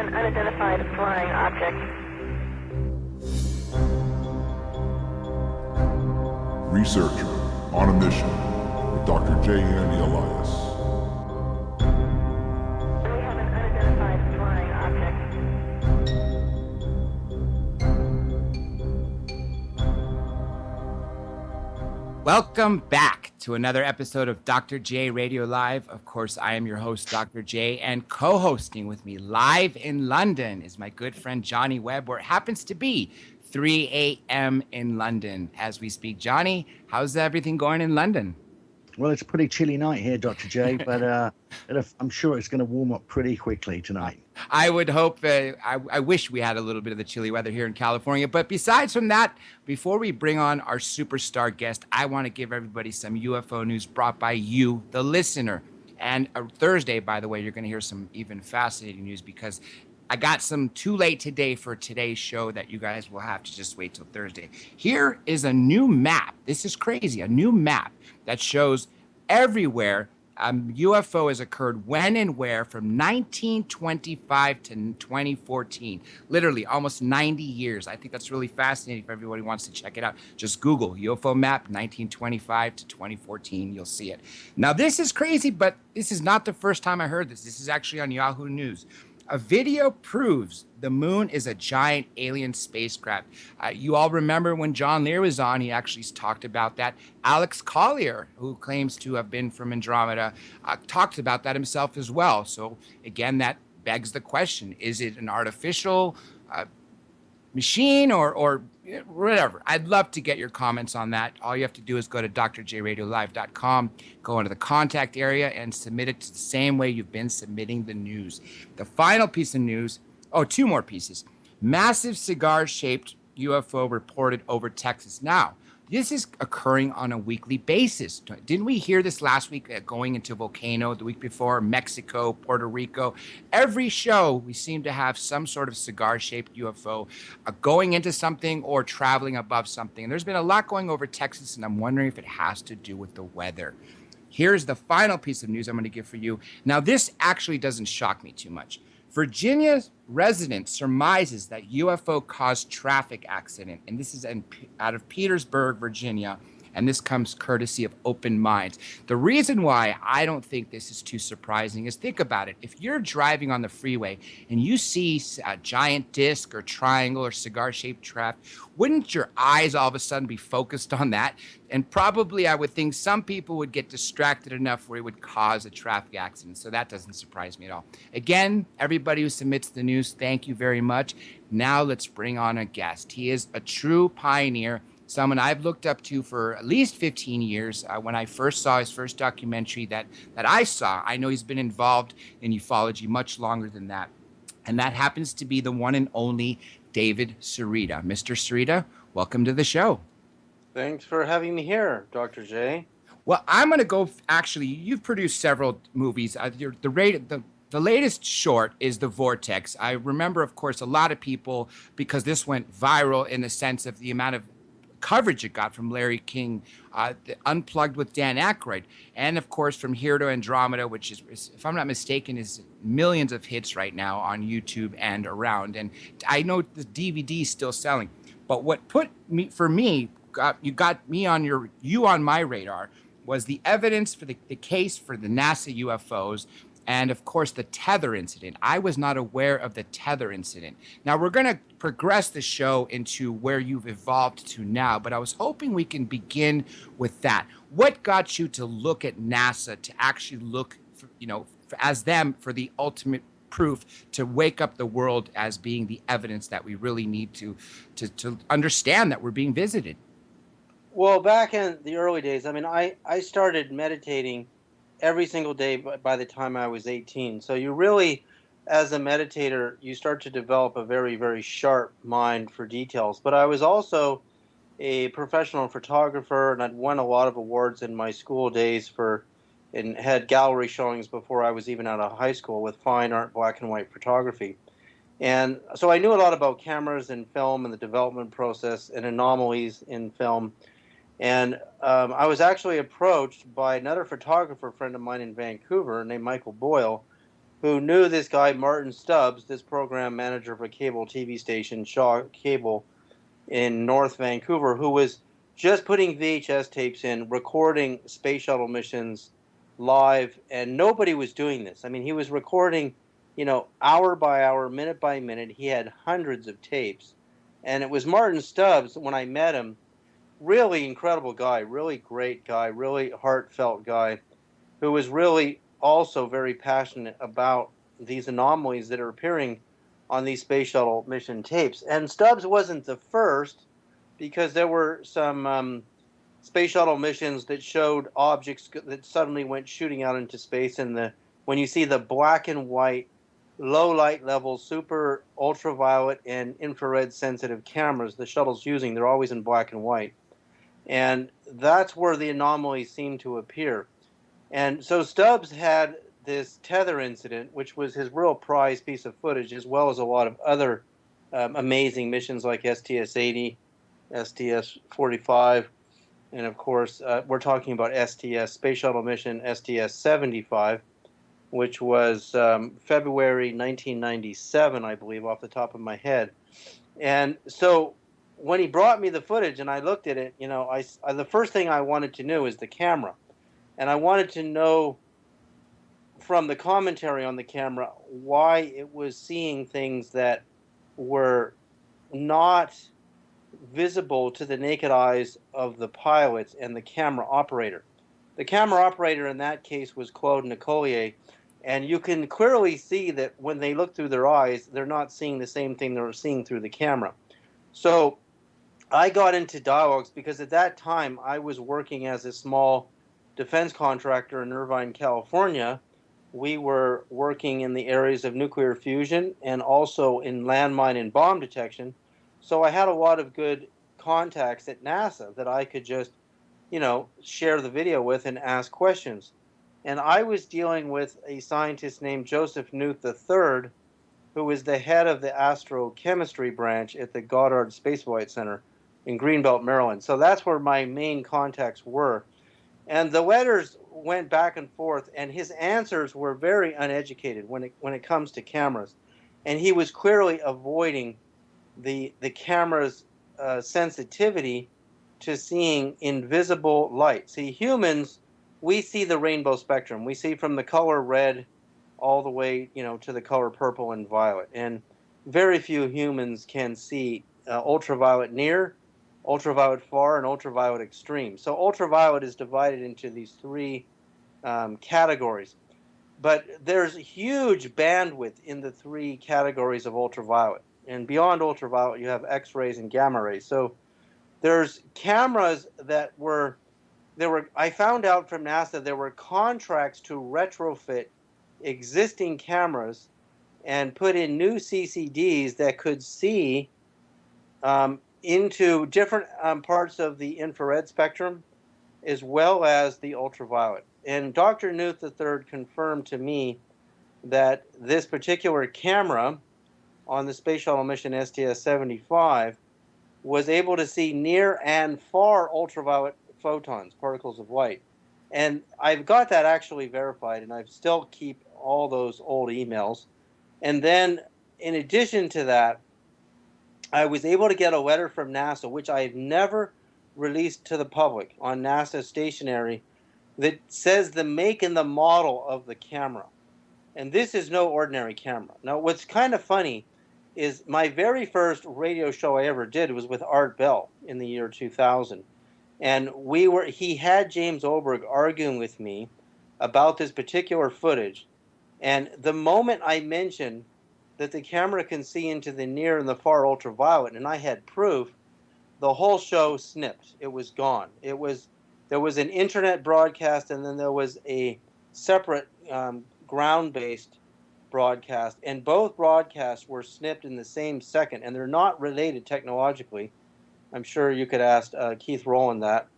an unidentified flying object. Researcher on a mission with Dr. J.N. Elias. We have an unidentified flying object. Welcome back to another episode of Dr. J Radio Live. Of course, I am your host, Dr. J, and co-hosting with me live in London is my good friend Johnny Webb, where it happens to be 3 a.m. in London as we speak. Johnny, how's everything going in London? Well, it's a pretty chilly night here, Dr. J, but I'm sure it's going to warm up pretty quickly tonight. I would hope, I wish we had a little bit of the chilly weather here in California. But besides from that, before we bring on our superstar guest, I want to give everybody some UFO news brought by you, the listener. And Thursday, by the way, you're going to hear some even fascinating news because I got some too late today for today's show that you guys will have to just wait till Thursday. Here is a new map. This is crazy. A new map that shows everywhere UFO has occurred when and where from 1925 to 2014. Literally almost 90 years. I think that's really fascinating if everybody wants to check it out. Just Google UFO map 1925 to 2014. You'll see it. Now, this is crazy, but this is not the first time I heard this. This is actually on Yahoo News. A video proves the moon is a giant alien spacecraft. You all remember when John Lear was on, he actually talked about that. Alex Collier, who claims to have been from Andromeda, talked about that himself as well. So again, that begs the question, is it an artificial machine or whatever? I'd love to get your comments on that. All you have to do is go to drjradiolive.com, go into the contact area and submit it the same way you've been submitting the news. The final piece of news, two more pieces. Massive cigar-shaped UFO reported over Texas. Now, this is occurring on a weekly basis. Didn't we hear this last week going into Volcano, the week before, Mexico, Puerto Rico? Every show, we seem to have some sort of cigar-shaped UFO going into something or traveling above something. And there's been a lot going over Texas, and I'm wondering if it has to do with the weather. Here's the final piece of news I'm going to give for you. Now, this actually doesn't shock me too much. Virginia resident surmises that UFO caused traffic accident, and this is out of Petersburg, Virginia, and this comes courtesy of Open Minds. The reason why I don't think this is too surprising is, think about it. If you're driving on the freeway and you see a giant disc or triangle or cigar-shaped craft, wouldn't your eyes all of a sudden be focused on that? And probably I would think some people would get distracted enough where it would cause a traffic accident. So that doesn't surprise me at all. Again, everybody who submits the news, thank you very much. Now let's bring on a guest. He is a true pioneer, someone I've looked up to for at least 15 years. When I first saw his first documentary that I saw, I know he's been involved in ufology much longer than that. And that happens to be the one and only David Sereda. Mr. Sereda, welcome to the show. Thanks for having me here, Dr. J. Well, I'm going to go, actually, you've produced several movies. The latest short is The Vortex. I remember, of course, a lot of people, because this went viral in the sense of the amount of coverage it got from Larry King, Unplugged with Dan Aykroyd, and of course from Here to Andromeda, which is, if I'm not mistaken, is millions of hits right now on YouTube and around. And I know the DVD is still selling, but what got me on my radar was the evidence for the case for the NASA UFOs. And, of course, the tether incident. I was not aware of the tether incident. Now, we're going to progress the show into where you've evolved to now, but I was hoping we can begin with that. What got you to look at NASA, to actually look, as them for the ultimate proof, to wake up the world as being the evidence that we really need to understand that we're being visited? Well, back in the early days, I started meditating every single day by the time I was 18. So you really, as a meditator, you start to develop a very, very sharp mind for details. But I was also a professional photographer, and I'd won a lot of awards in my school days and had gallery showings before I was even out of high school with fine art, black and white photography. And so I knew a lot about cameras and film and the development process and anomalies in film. And I was actually approached by another photographer friend of mine in Vancouver named Michael Boyle, who knew this guy, Martin Stubbs, this program manager of a cable TV station, Shaw Cable, in North Vancouver, who was just putting VHS tapes in, recording space shuttle missions live, and nobody was doing this. I mean, he was recording, hour by hour, minute by minute. He had hundreds of tapes. And it was Martin Stubbs, when I met him, really incredible guy, really great guy, really heartfelt guy, who was really also very passionate about these anomalies that are appearing on these space shuttle mission tapes. And Stubbs wasn't the first, because there were some space shuttle missions that showed objects that suddenly went shooting out into space. And when you see the black and white, low light level, super ultraviolet and infrared sensitive cameras the shuttle's using, they're always in black and white. And that's where the anomalies seem to appear. And so Stubbs had this tether incident, which was his real prize piece of footage, as well as a lot of other amazing missions like STS-80, STS-45, and of course, we're talking about STS, Space Shuttle Mission STS-75, which was February 1997, I believe, off the top of my head. And so when he brought me the footage and I looked at it, the first thing I wanted to know is the camera. And I wanted to know from the commentary on the camera why it was seeing things that were not visible to the naked eyes of the pilots and the camera operator. The camera operator in that case was Claude Nicollier, and you can clearly see that when they look through their eyes, they're not seeing the same thing they're seeing through the camera. So I got into dialogues because at that time I was working as a small defense contractor in Irvine, California. We were working in the areas of nuclear fusion and also in landmine and bomb detection. So I had a lot of good contacts at NASA that I could just, share the video with and ask questions. And I was dealing with a scientist named Joseph Knuth III, who was the head of the astrochemistry branch at the Goddard Space Flight Center in Greenbelt, Maryland. So that's where my main contacts were. And the letters went back and forth, and his answers were very uneducated when it comes to cameras. And he was clearly avoiding the camera's sensitivity to seeing invisible light. See, humans, we see the rainbow spectrum. We see from the color red all the way, to the color purple and violet. And very few humans can see ultraviolet near, ultraviolet far, and ultraviolet extreme. So ultraviolet is divided into these three categories. But there's huge bandwidth in the three categories of ultraviolet. And beyond ultraviolet, you have X-rays and gamma rays. So there's cameras I found out from NASA there were contracts to retrofit existing cameras and put in new CCDs that could see into different parts of the infrared spectrum as well as the ultraviolet. And Dr. Knuth III confirmed to me that this particular camera on the Space Shuttle mission STS-75 was able to see near and far ultraviolet photons, particles of light. And I've got that actually verified, and I still keep all those old emails. And then, in addition to that, I was able to get a letter from NASA, which I have never released to the public, on NASA stationery, that says the make and the model of the camera. And this is no ordinary camera. Now, what's kind of funny is my very first radio show I ever did was with Art Bell in the year 2000. And he had James Oberg arguing with me about this particular footage. And the moment I mentioned that the camera can see into the near and the far ultraviolet, and I had proof, the whole show snipped. It was gone. There was an internet broadcast, and then there was a separate ground-based broadcast, and both broadcasts were snipped in the same second, and they're not related technologically. I'm sure you could ask Keith Rowland that,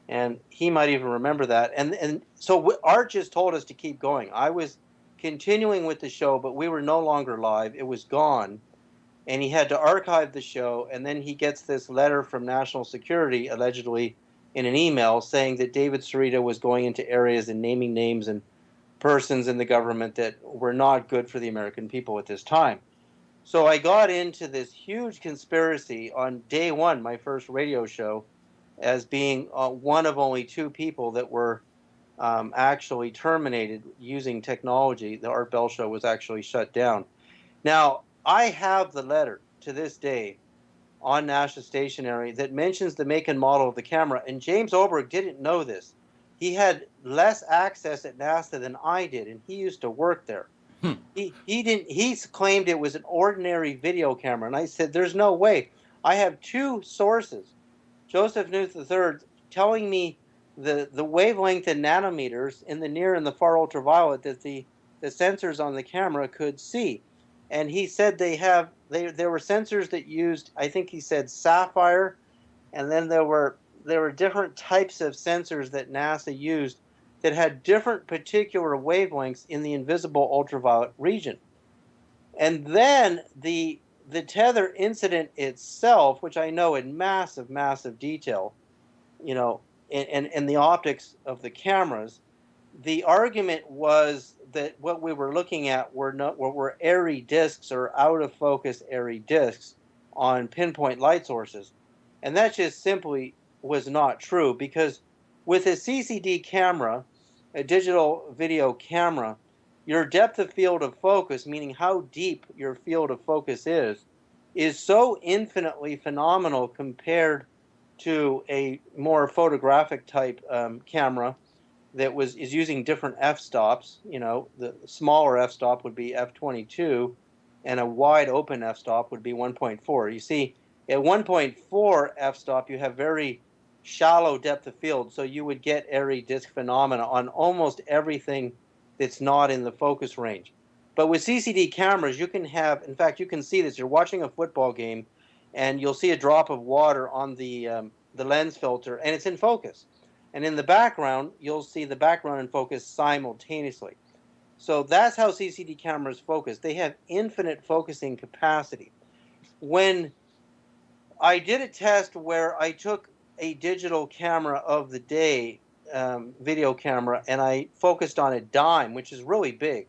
and he might even remember that. And so Art just told us to keep going. I was continuing with the show, but we were no longer live. It was gone, and he had to archive the show, and then he gets this letter from National Security, allegedly in an email, saying that David Sereda was going into areas and naming names and persons in the government that were not good for the American people at this time. So I got into this huge conspiracy on day one, my first radio show, as being one of only two people that were actually terminated using technology. The Art Bell show was actually shut down. Now, I have the letter to this day on NASA stationery that mentions the make and model of the camera, and James Oberg didn't know this. He had less access at NASA than I did, and he used to work there. He didn't. He claimed it was an ordinary video camera, and I said, "There's no way." I have two sources, Joseph Knuth III, telling me the wavelength in nanometers in the near and the far ultraviolet that the sensors on the camera could see, and he said there were sensors that used, I think he said, sapphire, and then there were different types of sensors that NASA used that had different particular wavelengths in the invisible ultraviolet region. And then the tether incident itself, which I know in massive, massive detail, you know, and the optics of the cameras, the argument was that what we were looking at were airy disks or out of focus airy disks on pinpoint light sources. And that just simply was not true, because with a CCD camera, a digital video camera, your depth of field of focus, meaning how deep your field of focus is so infinitely phenomenal compared to a more photographic type camera that is using different f-stops. You know, the smaller f-stop would be f22, and a wide open f-stop would be 1.4. You see, at 1.4 f-stop, you have very shallow depth of field, so you would get airy disk phenomena on almost everything that's not in the focus range. But with CCD cameras, you can have, in fact, you can see this. You're watching a football game, and you'll see a drop of water on the lens filter, and it's in focus. And in the background, you'll see the background and focus simultaneously. So that's how CCD cameras focus. They have infinite focusing capacity. When I did a test where I took a digital camera of the day, video camera, and I focused on a dime, which is really big,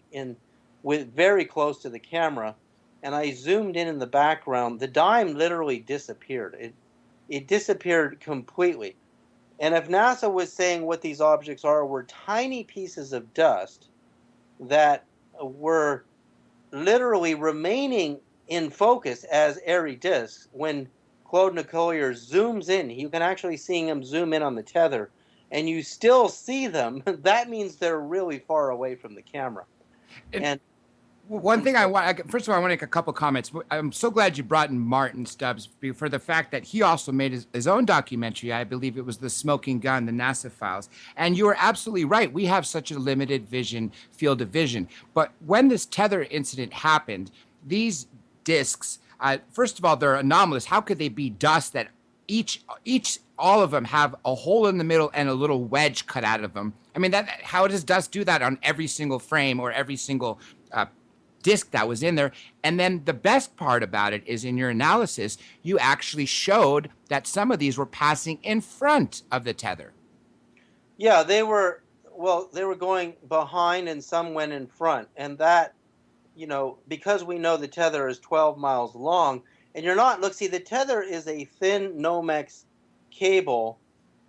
with very close to the camera, and I zoomed in the background. The dime literally disappeared. It disappeared completely. And if NASA was saying what these objects were tiny pieces of dust that were literally remaining in focus as airy disks, when Claude Nicollier zooms in, you can actually see him zoom in on the tether, and you still see them, that means they're really far away from the camera. And one thing first of all, I want to make a couple comments. I'm so glad you brought in Martin Stubbs for the fact that he also made his own documentary. I believe it was The Smoking Gun, the NASA Files. And you are absolutely right. We have such a limited field of vision. But when this tether incident happened, these discs, first of all, they're anomalous. How could they be dust that all of them have a hole in the middle and a little wedge cut out of them? I mean, how does dust do that on every single frame or every single disc that was in there? And then the best part about it is in your analysis, you actually showed that some of these were passing in front of the tether. Yeah, they were going behind and some went in front. And that, because we know the tether is 12 miles long, and the tether is a thin Nomex cable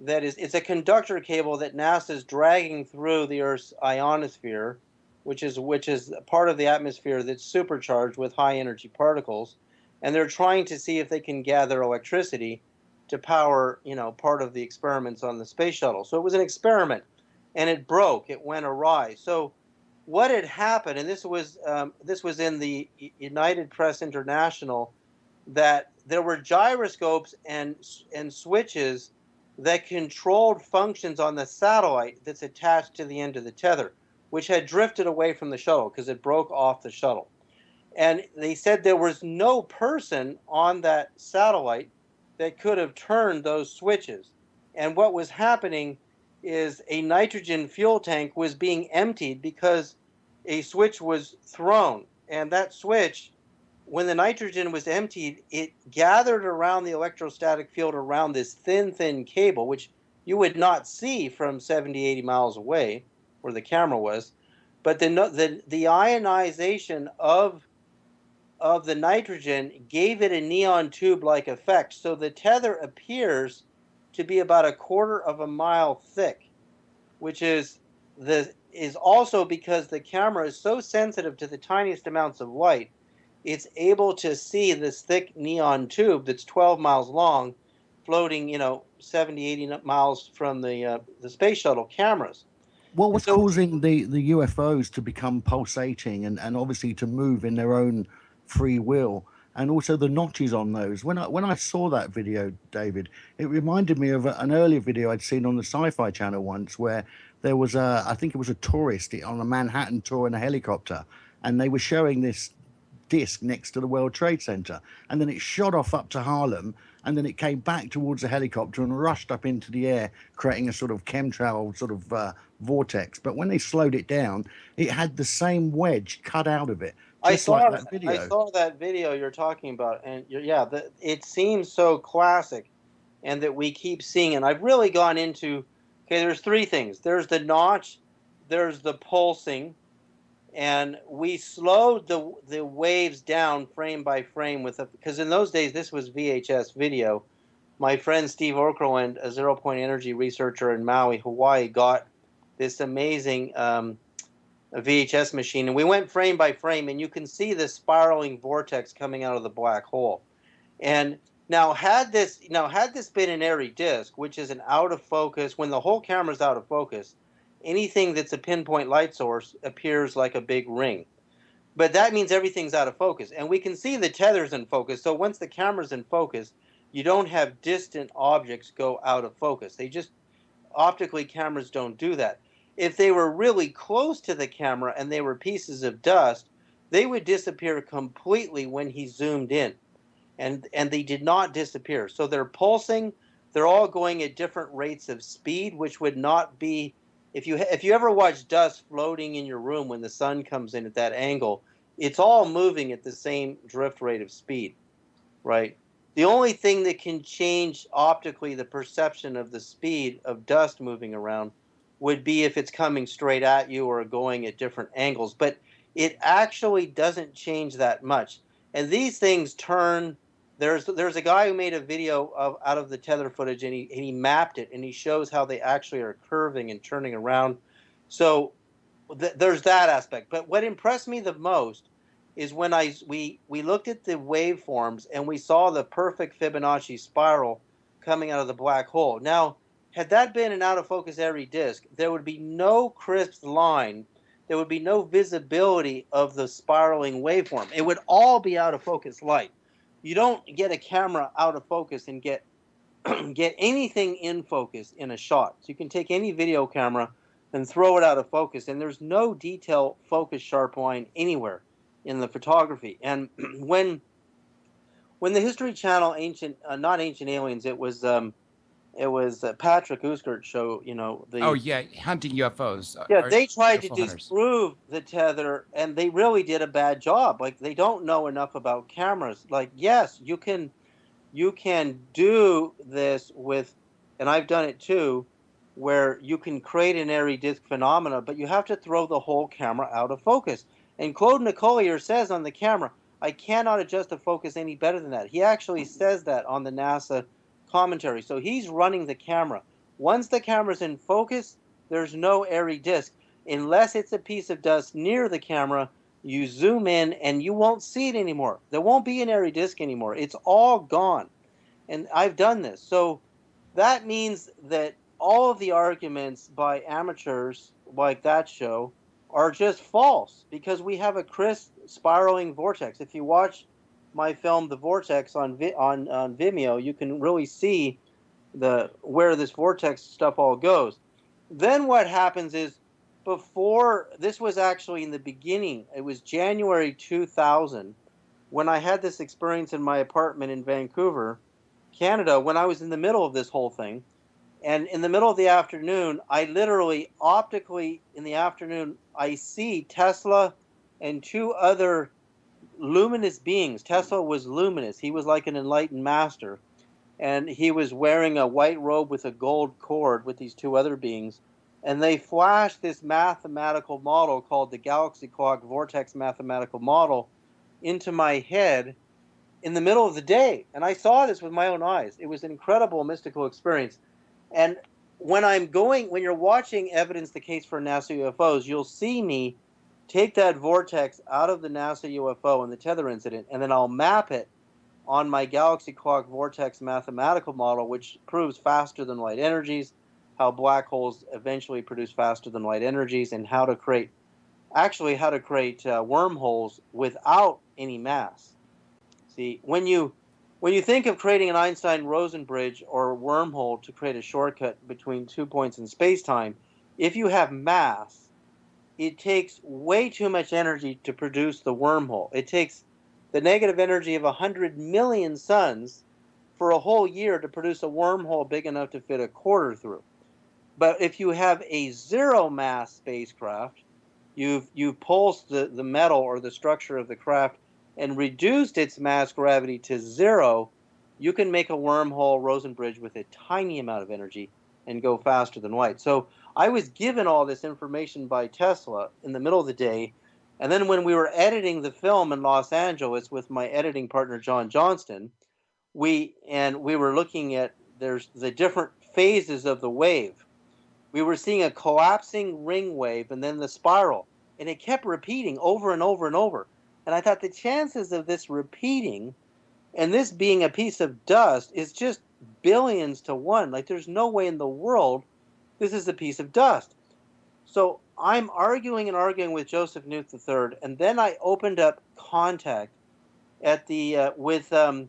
it's a conductor cable that NASA is dragging through the Earth's ionosphere, which is part of the atmosphere that's supercharged with high energy particles, and they're trying to see if they can gather electricity to power, part of the experiments on the space shuttle. So it was an experiment, and it broke. It went awry. So what had happened, and this was in the United Press International, that there were gyroscopes and switches that controlled functions on the satellite that's attached to the end of the tether, which had drifted away from the shuttle because it broke off the shuttle. And they said there was no person on that satellite that could have turned those switches. And what was happening is a nitrogen fuel tank was being emptied because a switch was thrown. And that switch, when the nitrogen was emptied, it gathered around the electrostatic field around this thin cable, which you would not see from 70, 80 miles away where the camera was. but the ionization of the nitrogen gave it a neon tube-like effect. So the tether appears to be about a quarter of a mile thick, which is also because the camera is so sensitive to the tiniest amounts of light, it's able to see this thick neon tube that's 12 miles long, floating, 70, 80 miles from the space shuttle cameras. What was So causing the UFOs to become pulsating and obviously to move in their own free will, and also the notches on those? When I saw that video, David, it reminded me of an earlier video I'd seen on the Sci-Fi Channel once, where there was I think it was a tourist on a Manhattan tour in a helicopter, and they were showing this disc next to the World Trade Center, and then it shot off up to Harlem, and then it came back towards the helicopter and rushed up into the air, creating a sort of chemtrail sort of vortex. But when they slowed it down, it had the same wedge cut out of it, just like that video. I saw that video you're talking about, and it seems so classic, and that we keep seeing. And I've really gone into, okay, there's three things. There's the notch, there's the pulsing, and we slowed the waves down frame by frame because in those days this was VHS video. My friend Steve Okerlund, a zero-point energy researcher in Maui, Hawaii, got this amazing VHS machine, and we went frame by frame, and you can see the spiraling vortex coming out of the black hole. And now had this been an airy disk, which is an out of focus, when the whole camera's out of focus, anything that's a pinpoint light source appears like a big ring. But that means everything's out of focus. And we can see the tether's in focus. So once the camera's in focus, you don't have distant objects go out of focus. Optically, cameras don't do that. If they were really close to the camera and they were pieces of dust, they would disappear completely when he zoomed in. And they did not disappear. So they're pulsing. They're all going at different rates of speed, which would not be... If you ever watch dust floating in your room when the sun comes in at that angle, it's all moving at the same drift rate of speed, right? The only thing that can change optically the perception of the speed of dust moving around would be if it's coming straight at you or going at different angles. But it actually doesn't change that much. And these things turn... There's a guy who made a video out of the tether footage, and he mapped it, and he shows how they actually are curving and turning around. So there's that aspect. But what impressed me the most is when we looked at the waveforms and we saw the perfect Fibonacci spiral coming out of the black hole. Now, had that been an out-of-focus airy disk, there would be no crisp line. There would be no visibility of the spiraling waveform. It would all be out-of-focus light. You don't get a camera out of focus and get anything in focus in a shot. So you can take any video camera and throw it out of focus, and there's no detail focus sharp line anywhere in the photography. And when the History Channel not Ancient Aliens, it was Patrick Uskert show, hunting UFOs. Yeah, they tried to UFO hunters. disprove the tether, and they really did a bad job. Like, they don't know enough about cameras. Like, yes, you can do this with, and I've done it too, where you can create an airy disk phenomena, but you have to throw the whole camera out of focus. And Claude Nicollier says on the camera, I cannot adjust the focus any better than that. He actually says that on the NASA commentary. So he's running the camera. Once the camera's in focus, there's no airy disk. Unless it's a piece of dust near the camera, you zoom in and you won't see it anymore. There won't be an airy disk anymore. It's all gone. And I've done this. So that means that all of the arguments by amateurs like that show are just false, because we have a crisp spiraling vortex. If you watch my film The Vortex on Vimeo, you can really see where this vortex stuff all goes. Then what happens is, this was actually in the beginning, it was January 2000, when I had this experience in my apartment in Vancouver, Canada, when I was in the middle of this whole thing. And in the middle of the afternoon, I literally, optically, in the afternoon, I see Tesla and two other luminous beings. Tesla was luminous. He was like an enlightened master. And he was wearing a white robe with a gold cord with these two other beings. and they flashed this mathematical model called the galaxy clock vortex mathematical model into my head in the middle of the day. And I saw this with my own eyes. It was an incredible mystical experience. And when you're watching Evidence the Case for NASA UFOs, you'll see me take that vortex out of the NASA UFO and the tether incident, and then I'll map it on my galaxy clock vortex mathematical model, which proves faster than light energies, how black holes eventually produce faster than light energies, and how to create wormholes without any mass. See, when you think of creating an Einstein-Rosen bridge or a wormhole to create a shortcut between 2 points in space-time, if you have mass, it takes way too much energy to produce the wormhole. It takes the negative energy of 100 million suns for a whole year to produce a wormhole big enough to fit a quarter through. But if you have a zero mass spacecraft, you've pulsed the metal or the structure of the craft and reduced its mass gravity to zero, you can make a wormhole Rosen bridge with a tiny amount of energy and go faster than light. So I was given all this information by Tesla in the middle of the day, and then when we were editing the film in Los Angeles with my editing partner John Johnston, we were looking at there's the different phases of the wave. We were seeing a collapsing ring wave and then the spiral, and it kept repeating over and over and over. And I thought the chances of this repeating and this being a piece of dust is just billions to one. Like, there's no way in the world this is a piece of dust. So I'm arguing and arguing with Joseph Newt III, and then I opened up contact at with a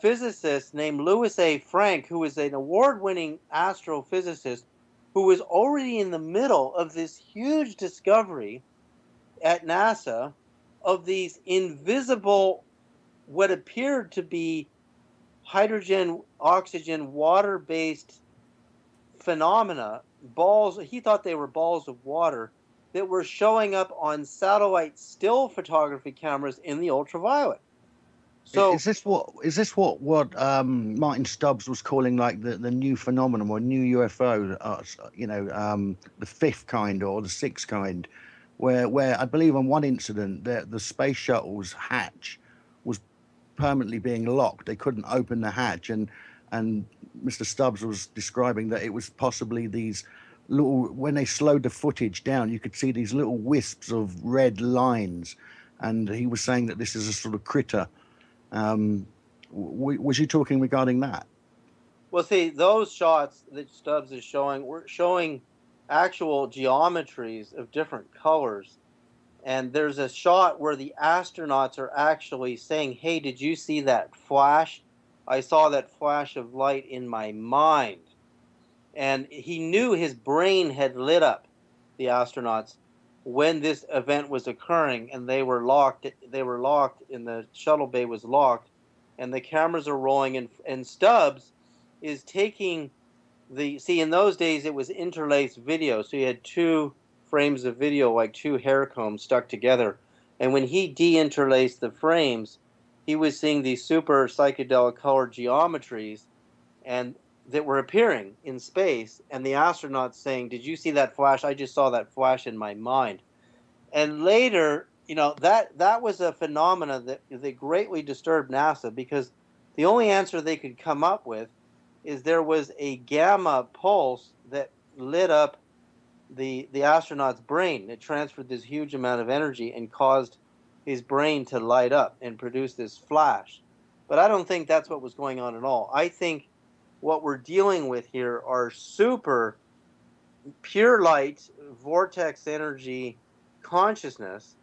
physicist named Louis A. Frank, who is an award-winning astrophysicist who was already in the middle of this huge discovery at NASA of these invisible, what appeared to be hydrogen, oxygen, water-based phenomena, balls. He thought they were balls of water that were showing up on satellite still photography cameras in the ultraviolet. So is this what Martin Stubbs was calling like the new phenomenon or new UFO? The fifth kind or the sixth kind, where I believe on one incident the space shuttle's hatch was permanently being locked. They couldn't open the hatch, and Mr. Stubbs was describing that it was possibly these little, when they slowed the footage down, you could see these little wisps of red lines, and he was saying that this is a sort of critter. Was you talking regarding that? well, see, those shots that Stubbs is showing were showing actual geometries of different colors. And there's a shot where the astronauts are actually saying, "Hey, did you see that flash? I saw that flash of light in my mind." And he knew his brain had lit up, the astronauts, when this event was occurring, and they were locked. They were locked, and the shuttle bay was locked, and the cameras are rolling. And Stubbs is taking in those days it was interlaced video, so you had two frames of video like two hair combs stuck together. And when he deinterlaced the frames, he was seeing these super psychedelic colored geometries and that were appearing in space, and the astronauts saying, "Did you see that flash? I just saw that flash in my mind." And later, that was a phenomena that greatly disturbed NASA, because the only answer they could come up with is there was a gamma pulse that lit up the astronaut's brain. It transferred this huge amount of energy and caused his brain to light up and produce this flash. But I don't think that's what was going on at all. I think what we're dealing with here are super pure light, vortex energy consciousness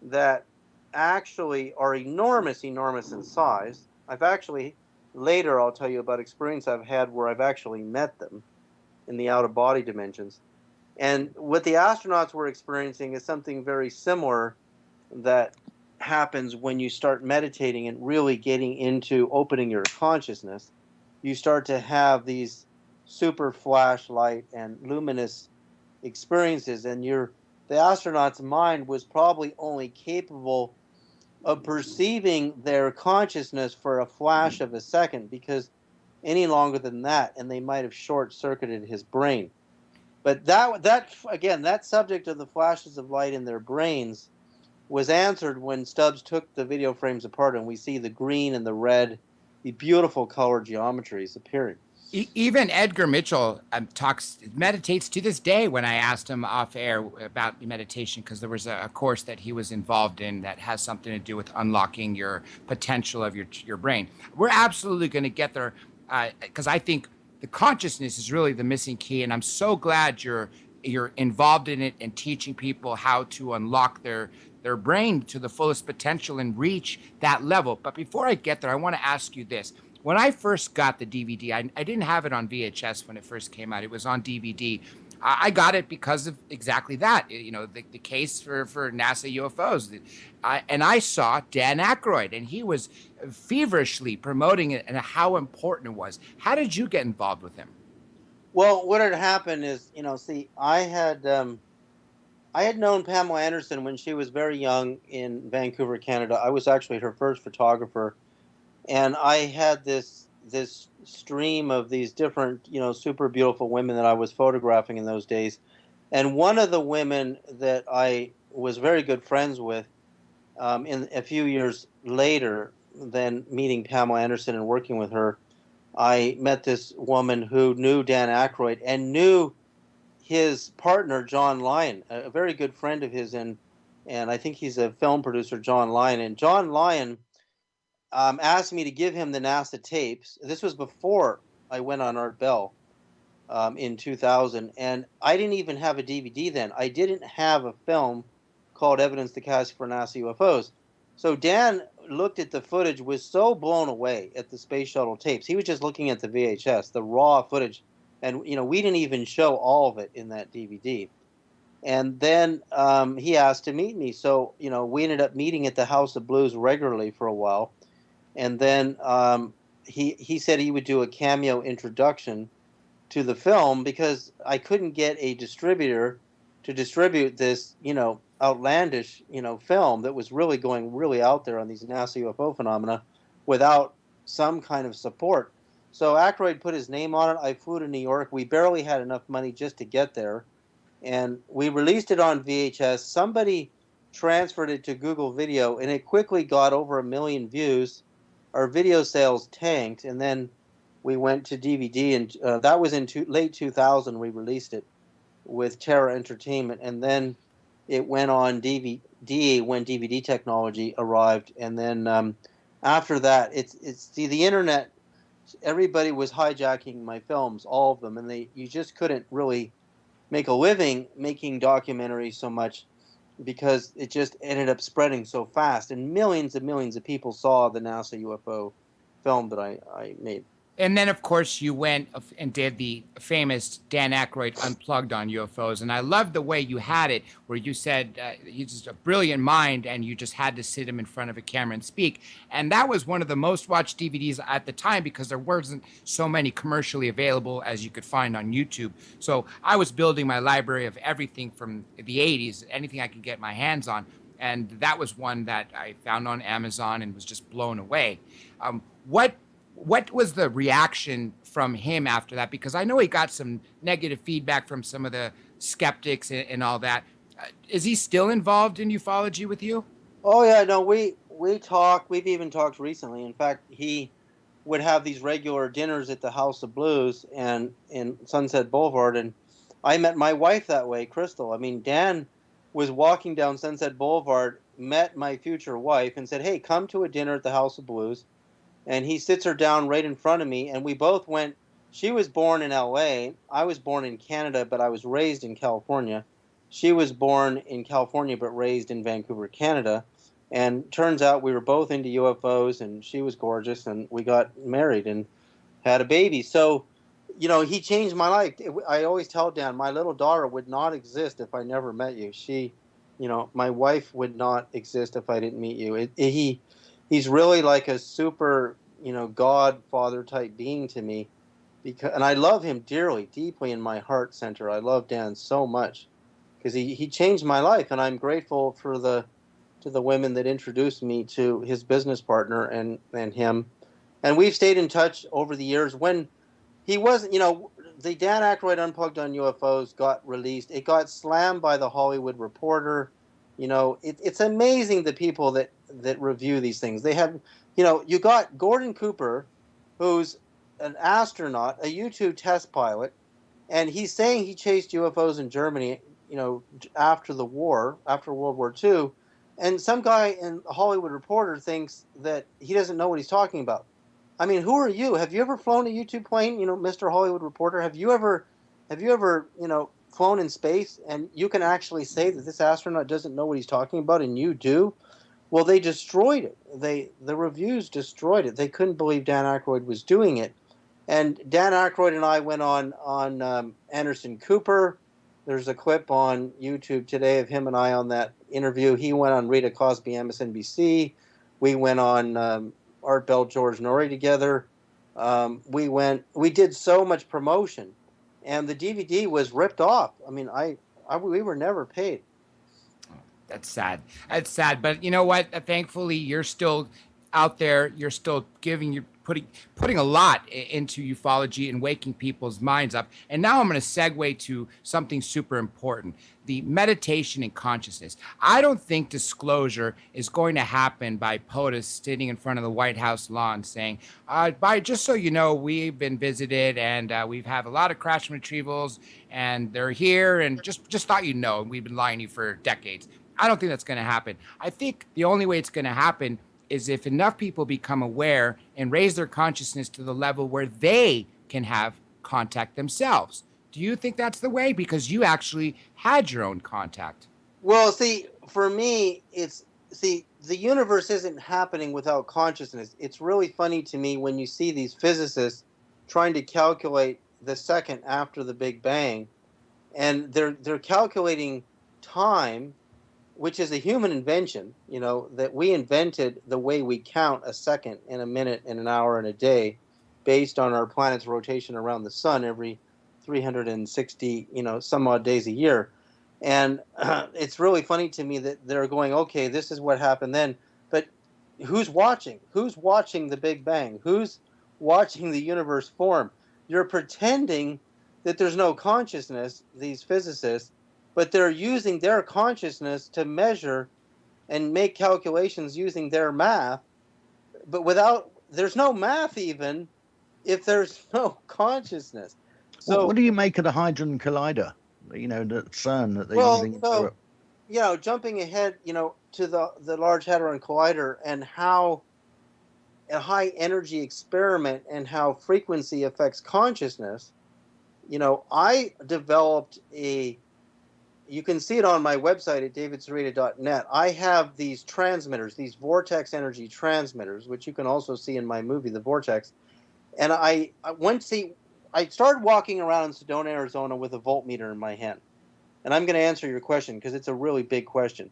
that actually are enormous in size. Later I'll tell you about experience I've had where I've actually met them in the out-of-body dimensions. And what the astronauts were experiencing is something very similar that happens when you start meditating and really getting into opening your consciousness. You start to have these super flashlight and luminous experiences, and the astronaut's mind was probably only capable of perceiving their consciousness for a flash of a second, because any longer than that and they might have short-circuited his brain. But that again, that subject of the flashes of light in their brains was answered when Stubbs took the video frames apart, and we see the green and the red, the beautiful color geometries appearing. Even Edgar Mitchell meditates to this day. When I asked him off air about meditation, because there was a course that he was involved in that has something to do with unlocking your potential of your brain. We're absolutely going to get there, because I think the consciousness is really the missing key, and I'm so glad you're involved in it and teaching people how to unlock their brain to the fullest potential and reach that level. But before I get there, I want to ask you this. When I first got the DVD, I didn't have it on VHS when it first came out. It was on DVD. I got it because of exactly that, the case for NASA UFOs. And I saw Dan Aykroyd, and he was feverishly promoting it and how important it was. How did you get involved with him? Well, what had happened is, see, I had known Pamela Anderson when she was very young in Vancouver, Canada. I was actually her first photographer. And I had this stream of these different, super beautiful women that I was photographing in those days. And one of the women that I was very good friends with, in a few years later than meeting Pamela Anderson and working with her, I met this woman who knew Dan Aykroyd and knew his partner, John Lyon, a very good friend of his, and I think he's a film producer, John Lyon. And John Lyon asked me to give him the NASA tapes. This was before I went on Art Bell in 2000, and I didn't even have a DVD then. I didn't have a film called Evidence to Cast for NASA UFOs. So Dan looked at the footage, was so blown away at the space shuttle tapes. He was just looking at the VHS, the raw footage, and we didn't even show all of it in that DVD. And then he asked to meet me, so we ended up meeting at the House of Blues regularly for a while. And then he said he would do a cameo introduction to the film because I couldn't get a distributor to distribute this, outlandish, film that was really going really out there on these NASA UFO phenomena without some kind of support. So Aykroyd put his name on it. I flew to New York. We barely had enough money just to get there. And we released it on VHS. Somebody transferred it to Google Video, and it quickly got over 1 million views. Our video sales tanked, and then we went to DVD, and that was in late 2000. We released it with Terra Entertainment, and then it went on DVD when DVD technology arrived, and then after that, it's the internet. Everybody was hijacking my films, all of them, and you just couldn't really make a living making documentaries so much, because it just ended up spreading so fast, and millions of people saw the NASA UFO film that I made. And then, of course, you went and did the famous Dan Aykroyd Unplugged on UFOs. And I love the way you had it, where you said he's just a brilliant mind, and you just had to sit him in front of a camera and speak. And that was one of the most watched DVDs at the time, because there wasn't so many commercially available as you could find on YouTube. So I was building my library of everything from the 80s, anything I could get my hands on. And that was one that I found on Amazon and was just blown away. What was the reaction from him after that? Because I know he got some negative feedback from some of the skeptics and all that. Is he still involved in ufology with you? Oh yeah, no, we talk. We've even talked recently. In fact, he would have these regular dinners at the House of Blues and in Sunset Boulevard, and I met my wife that way, Crystal. I mean, Dan was walking down Sunset Boulevard, met my future wife, and said, "Hey, come to a dinner at the House of Blues." And he sits her down right in front of me, and we both went. She was born in L.A. I was born in Canada, but I was raised in California. She was born in California, but raised in Vancouver, Canada. And turns out we were both into UFOs, and she was gorgeous, and we got married and had a baby. So, he changed my life. I always tell Dan, my little daughter would not exist if I never met you. My wife would not exist if I didn't meet you. He's really like a super, godfather type being to me, and I love him dearly, deeply in my heart center. I love Dan so much because he changed my life, and I'm grateful to the women that introduced me to his business partner and him, and we've stayed in touch over the years. When he wasn't, the Dan Aykroyd Unplugged on UFOs got released. It got slammed by the Hollywood Reporter. You know, it's amazing the people that review these things. They have, you know, you got Gordon Cooper, who's an astronaut, a U-2 test pilot, and he's saying he chased UFOs in Germany, you know, after the war, after World War II. And some guy in the Hollywood Reporter thinks that he doesn't know what he's talking about. I mean, who are you? Have you ever flown a U-2 plane, you know, Mr. Hollywood Reporter? Have you ever, you know, flown in space and you can actually say that this astronaut doesn't know what he's talking about and you do? Well, they destroyed it. The reviews destroyed it. They couldn't believe Dan Aykroyd was doing it. And Dan Aykroyd and I went on Anderson Cooper. There's a clip on YouTube today of him and I on that interview. He went on Rita Cosby, MSNBC. We went on Art Bell, George Norrie together. We did so much promotion, and the DVD was ripped off. I mean, we were never paid. That's sad. That's sad. But you know what? Thankfully, you're still out there. You're still putting a lot into ufology and waking people's minds up. And now I'm going to segue to something super important: the meditation and consciousness. I don't think disclosure is going to happen by POTUS sitting in front of the White House lawn saying, just so you know, we've been visited and we've had a lot of crash and retrievals and they're here and just thought you know, we've been lying to you for decades. I don't think that's going to happen. I think the only way it's going to happen is if enough people become aware and raise their consciousness to the level where they can have contact themselves. Do you think that's the way? Because you actually had your own contact. Well, see, for me, the universe isn't happening without consciousness. It's really funny to me when you see these physicists trying to calculate the second after the Big Bang, and they're calculating time, which is a human invention, you know, that we invented the way we count a second and a minute and an hour and a day based on our planet's rotation around the sun every 360, you know, some odd days a year. And it's really funny to me that they're going, okay, this is what happened then. But who's watching? Who's watching the Big Bang? Who's watching the universe form? You're pretending that there's no consciousness, these physicists, but they're using their consciousness to measure and make calculations using their math. But there's no math even if there's no consciousness. So what do you make of the Hadron Collider? You know, the CERN that they're using. So, you know, jumping ahead, you know, to the Large Hadron Collider and how a high energy experiment and how frequency affects consciousness. You know, I developed you can see it on my website at davidsereda.net. I have these transmitters, these vortex energy transmitters, which you can also see in my movie, The Vortex. And I started walking around in Sedona, Arizona with a voltmeter in my hand. And I'm going to answer your question because it's a really big question.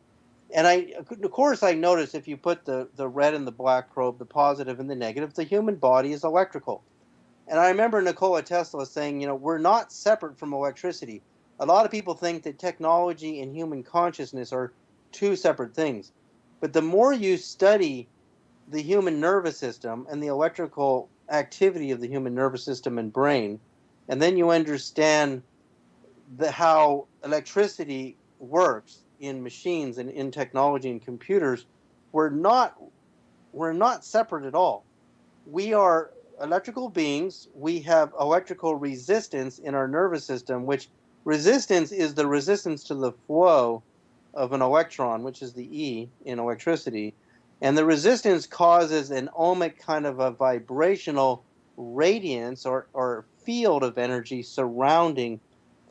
And of course, I noticed if you put the red and the black probe, the positive and the negative, the human body is electrical. And I remember Nikola Tesla saying, you know, we're not separate from electricity. A lot of people think that technology and human consciousness are two separate things. But the more you study the human nervous system and the electrical activity of the human nervous system and brain, and then you understand how electricity works in machines and in technology and computers, we're not separate at all. We are electrical beings. We have electrical resistance in our nervous system, which resistance is the resistance to the flow of an electron, which is the E in electricity. And the resistance causes an ohmic kind of a vibrational radiance or field of energy surrounding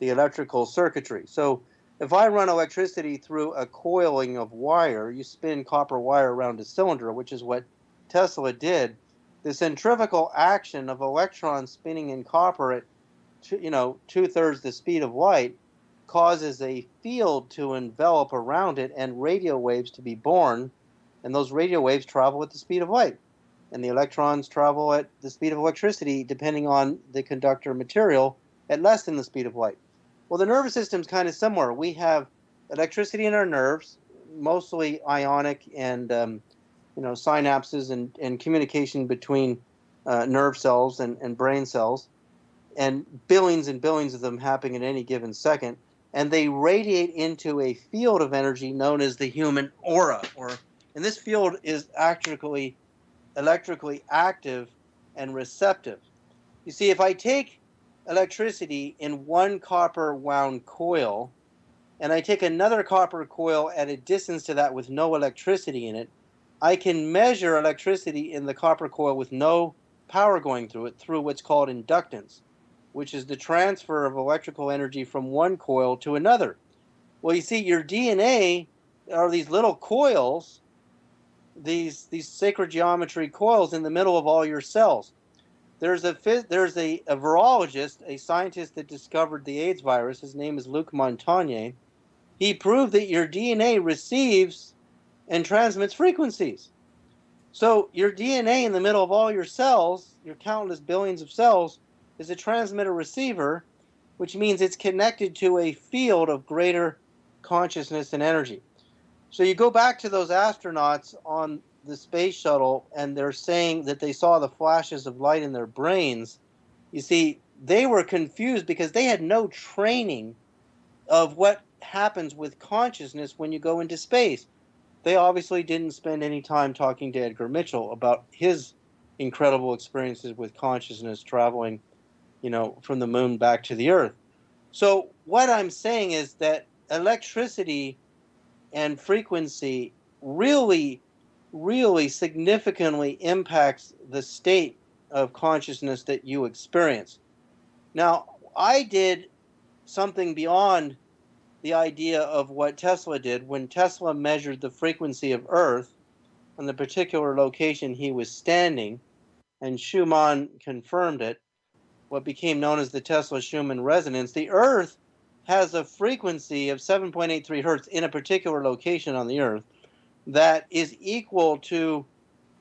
the electrical circuitry. So if I run electricity through a coiling of wire, you spin copper wire around a cylinder, which is what Tesla did. The centrifugal action of electrons spinning in copper at 2/3 the speed of light causes a field to envelop around it and radio waves to be born, and those radio waves travel at the speed of light, and the electrons travel at the speed of electricity depending on the conductor material at less than the speed of light. Well, the nervous system's kind of similar. We have electricity in our nerves, mostly ionic and synapses and communication between nerve cells and brain cells. and billions of them happening at any given second, and they radiate into a field of energy known as the human aura. And this field is actually electrically active and receptive. You see, if I take electricity in one copper wound coil, and I take another copper coil at a distance to that with no electricity in it, I can measure electricity in the copper coil with no power going through it through what's called inductance, which is the transfer of electrical energy from one coil to another. Well, you see, your DNA are these little coils, these sacred geometry coils in the middle of all your cells. There's a virologist, a scientist that discovered the AIDS virus. His name is Luc Montagnier. He proved that your DNA receives and transmits frequencies. So your DNA in the middle of all your cells, your countless billions of cells, is a transmitter receiver, which means it's connected to a field of greater consciousness and energy. So you go back to those astronauts on the space shuttle, and they're saying that they saw the flashes of light in their brains. You see, they were confused because they had no training of what happens with consciousness when you go into space. They obviously didn't spend any time talking to Edgar Mitchell about his incredible experiences with consciousness traveling, from the moon back to the Earth. So what I'm saying is that electricity and frequency really, really significantly impacts the state of consciousness that you experience. Now, I did something beyond the idea of what Tesla did when Tesla measured the frequency of Earth on the particular location he was standing, and Schumann confirmed it, what became known as the Tesla-Schumann resonance. The Earth has a frequency of 7.83 hertz in a particular location on the Earth that is equal to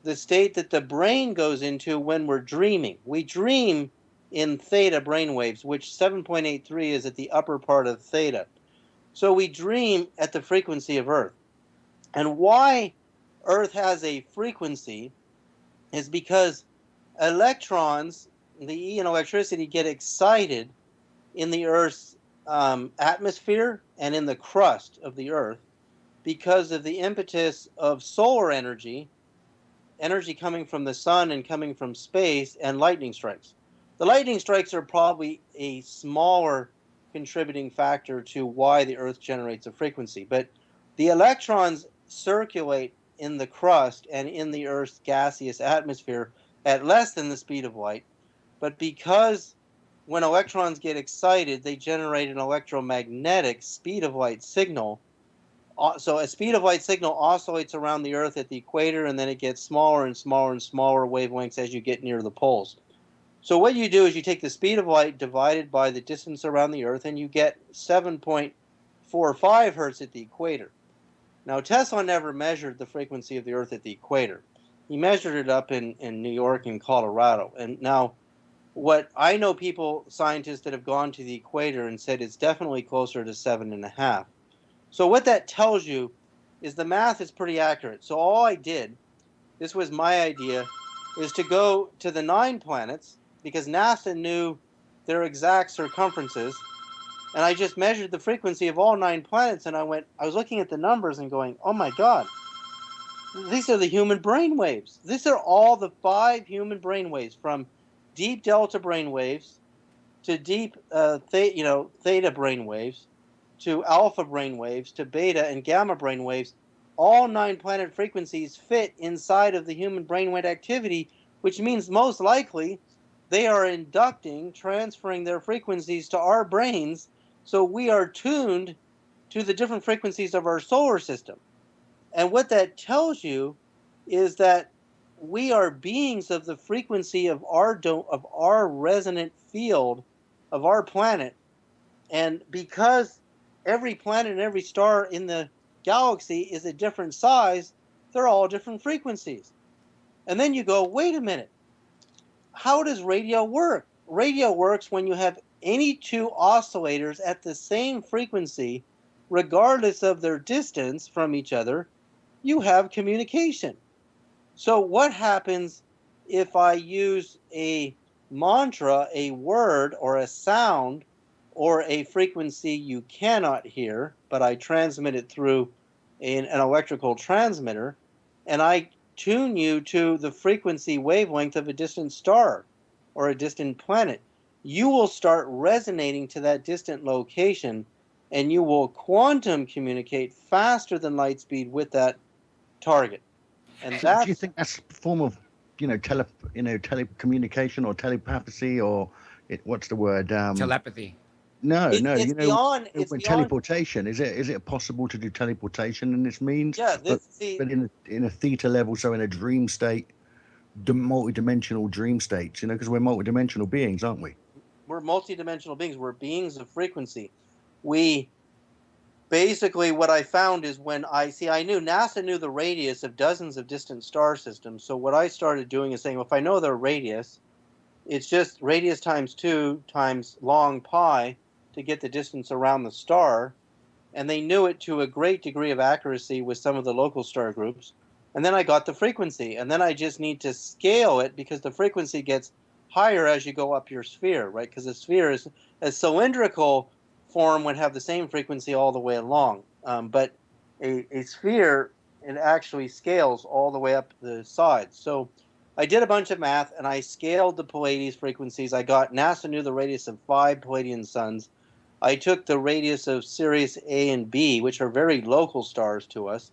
the state that the brain goes into when we're dreaming. We dream in theta brainwaves, which 7.83 is at the upper part of theta. So we dream at the frequency of Earth. And why Earth has a frequency is because electrons, the E in electricity, get excited in the Earth's atmosphere and in the crust of the Earth because of the impetus of solar energy coming from the sun and coming from space, and lightning strikes. The lightning strikes are probably a smaller contributing factor to why the Earth generates a frequency. But the electrons circulate in the crust and in the Earth's gaseous atmosphere at less than the speed of light. But because when electrons get excited, they generate an electromagnetic speed of light signal. So a speed of light signal oscillates around the Earth at the equator, and then it gets smaller and smaller and smaller wavelengths as you get near the poles. So what you do is you take the speed of light divided by the distance around the Earth, and you get 7.45 hertz at the equator. Now, Tesla never measured the frequency of the Earth at the equator. He measured it up in New York and Colorado. And now, what I know scientists that have gone to the equator and said it's definitely closer to 7.5. So what that tells you is the math is pretty accurate. So all I did, this was my idea, is to go to the 9 planets, because NASA knew their exact circumferences, and I just measured the frequency of all 9 planets, and I was looking at the numbers and going, oh my God, these are the human brain waves. These are all the 5 human brain waves, from deep delta brain waves to deep theta brain waves, to alpha brain waves, to beta and gamma brain waves. All 9 planet frequencies fit inside of the human brainwave activity, which means most likely they are transferring their frequencies to our brains, so we are tuned to the different frequencies of our solar system. And what that tells you is that we are beings of the frequency of our resonant field of our planet. And because every planet and every star in the galaxy is a different size, they're all different frequencies. And then you go, wait a minute, how does radio work? Radio works when you have any 2 oscillators at the same frequency, regardless of their distance from each other, you have communication. So what happens if I use a mantra, a word or a sound or a frequency you cannot hear, but I transmit it through an electrical transmitter, and I tune you to the frequency wavelength of a distant star or a distant planet. You will start resonating to that distant location, and you will quantum communicate faster than light speed with that target. And Do you that's think that's a form of, telecommunication or telepathy or what's the word? Telepathy. No, it, no. it's beyond it's When beyond teleportation is it possible to do teleportation in this means? yeah, But this see in a theta level, so in a dream state, multi-dimensional dream states. Because we're multi-dimensional beings, aren't we? we're multidimensional beings. We're beings of frequency. We basically what I found is when I knew NASA knew the radius of dozens of distant star systems. So what I started doing is saying, well, if I know their radius, it's just radius times 2 times long pi to get the distance around the star. And they knew it to a great degree of accuracy with some of the local star groups. And then I got the frequency, and then I just need to scale it because the frequency gets higher as you go up your sphere, right? Because the sphere is a cylindrical form would have the same frequency all the way along, but a sphere, it actually scales all the way up the sides. So I did a bunch of math and I scaled the Pleiades frequencies. NASA knew the radius of 5 Pleiadian suns. I took the radius of Sirius A and B, which are very local stars to us,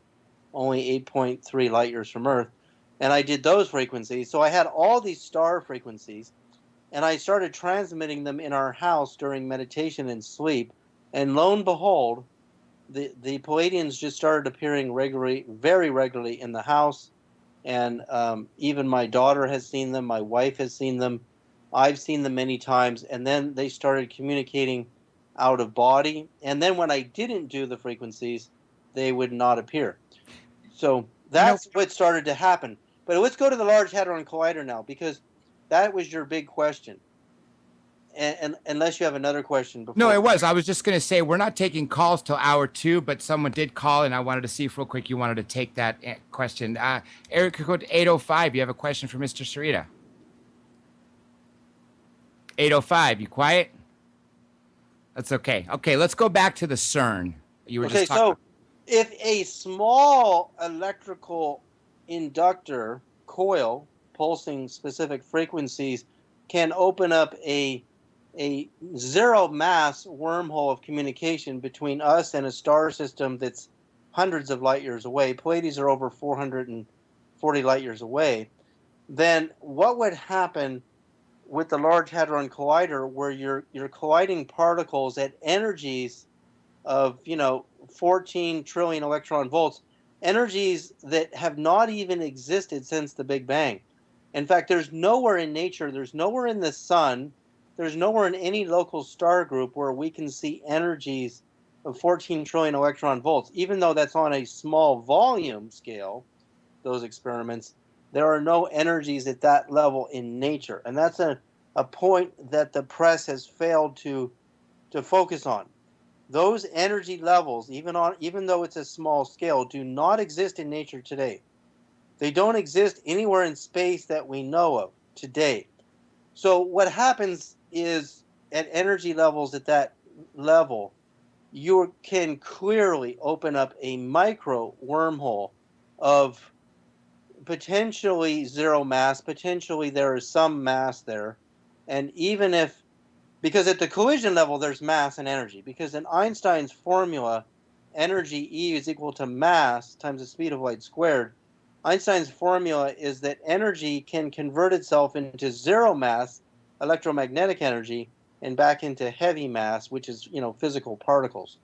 only 8.3 light years from Earth, and I did those frequencies. So I had all these star frequencies, and I started transmitting them in our house during meditation and sleep. And lo and behold, the Pleiadians just started appearing regularly, very regularly in the house. And even my daughter has seen them, my wife has seen them, I've seen them many times. And then they started communicating out of body. And then when I didn't do the frequencies, they would not appear. So that's what started to happen. But let's go to the Large Hadron Collider now, because that was your big question. And unless you have another question before. No, it was. I was just going to say we're not taking calls till hour 2, but someone did call, and I wanted to see if real quick you wanted to take that question. Eric code 805. You have a question for Mr. Sereda. 805. You quiet? That's okay. Okay, let's go back to the CERN. You were just talking. So if a small electrical inductor coil pulsing specific frequencies can open up a zero mass wormhole of communication between us and a star system that's hundreds of light years away, Pleiades are over 440 light years away, then what would happen with the Large Hadron Collider, where you're colliding particles at energies of 14 trillion electron volts, energies that have not even existed since the Big Bang. In fact, there's nowhere in nature, there's nowhere in the sun, there's nowhere in any local star group where we can see energies of 14 trillion electron volts. Even though that's on a small volume scale, those experiments, there are no energies at that level in nature. And that's a point that the press has failed to focus on. Those energy levels, even though it's a small scale, do not exist in nature today. They don't exist anywhere in space that we know of today. So what happens is at energy levels at that level, you can clearly open up a micro wormhole of potentially zero mass, potentially there is some mass there. And even if, because at the collision level there's mass and energy, because in Einstein's formula, energy E is equal to mass times the speed of light squared. Einstein's formula is that energy can convert itself into zero mass electromagnetic energy and back into heavy mass, which is, physical particles.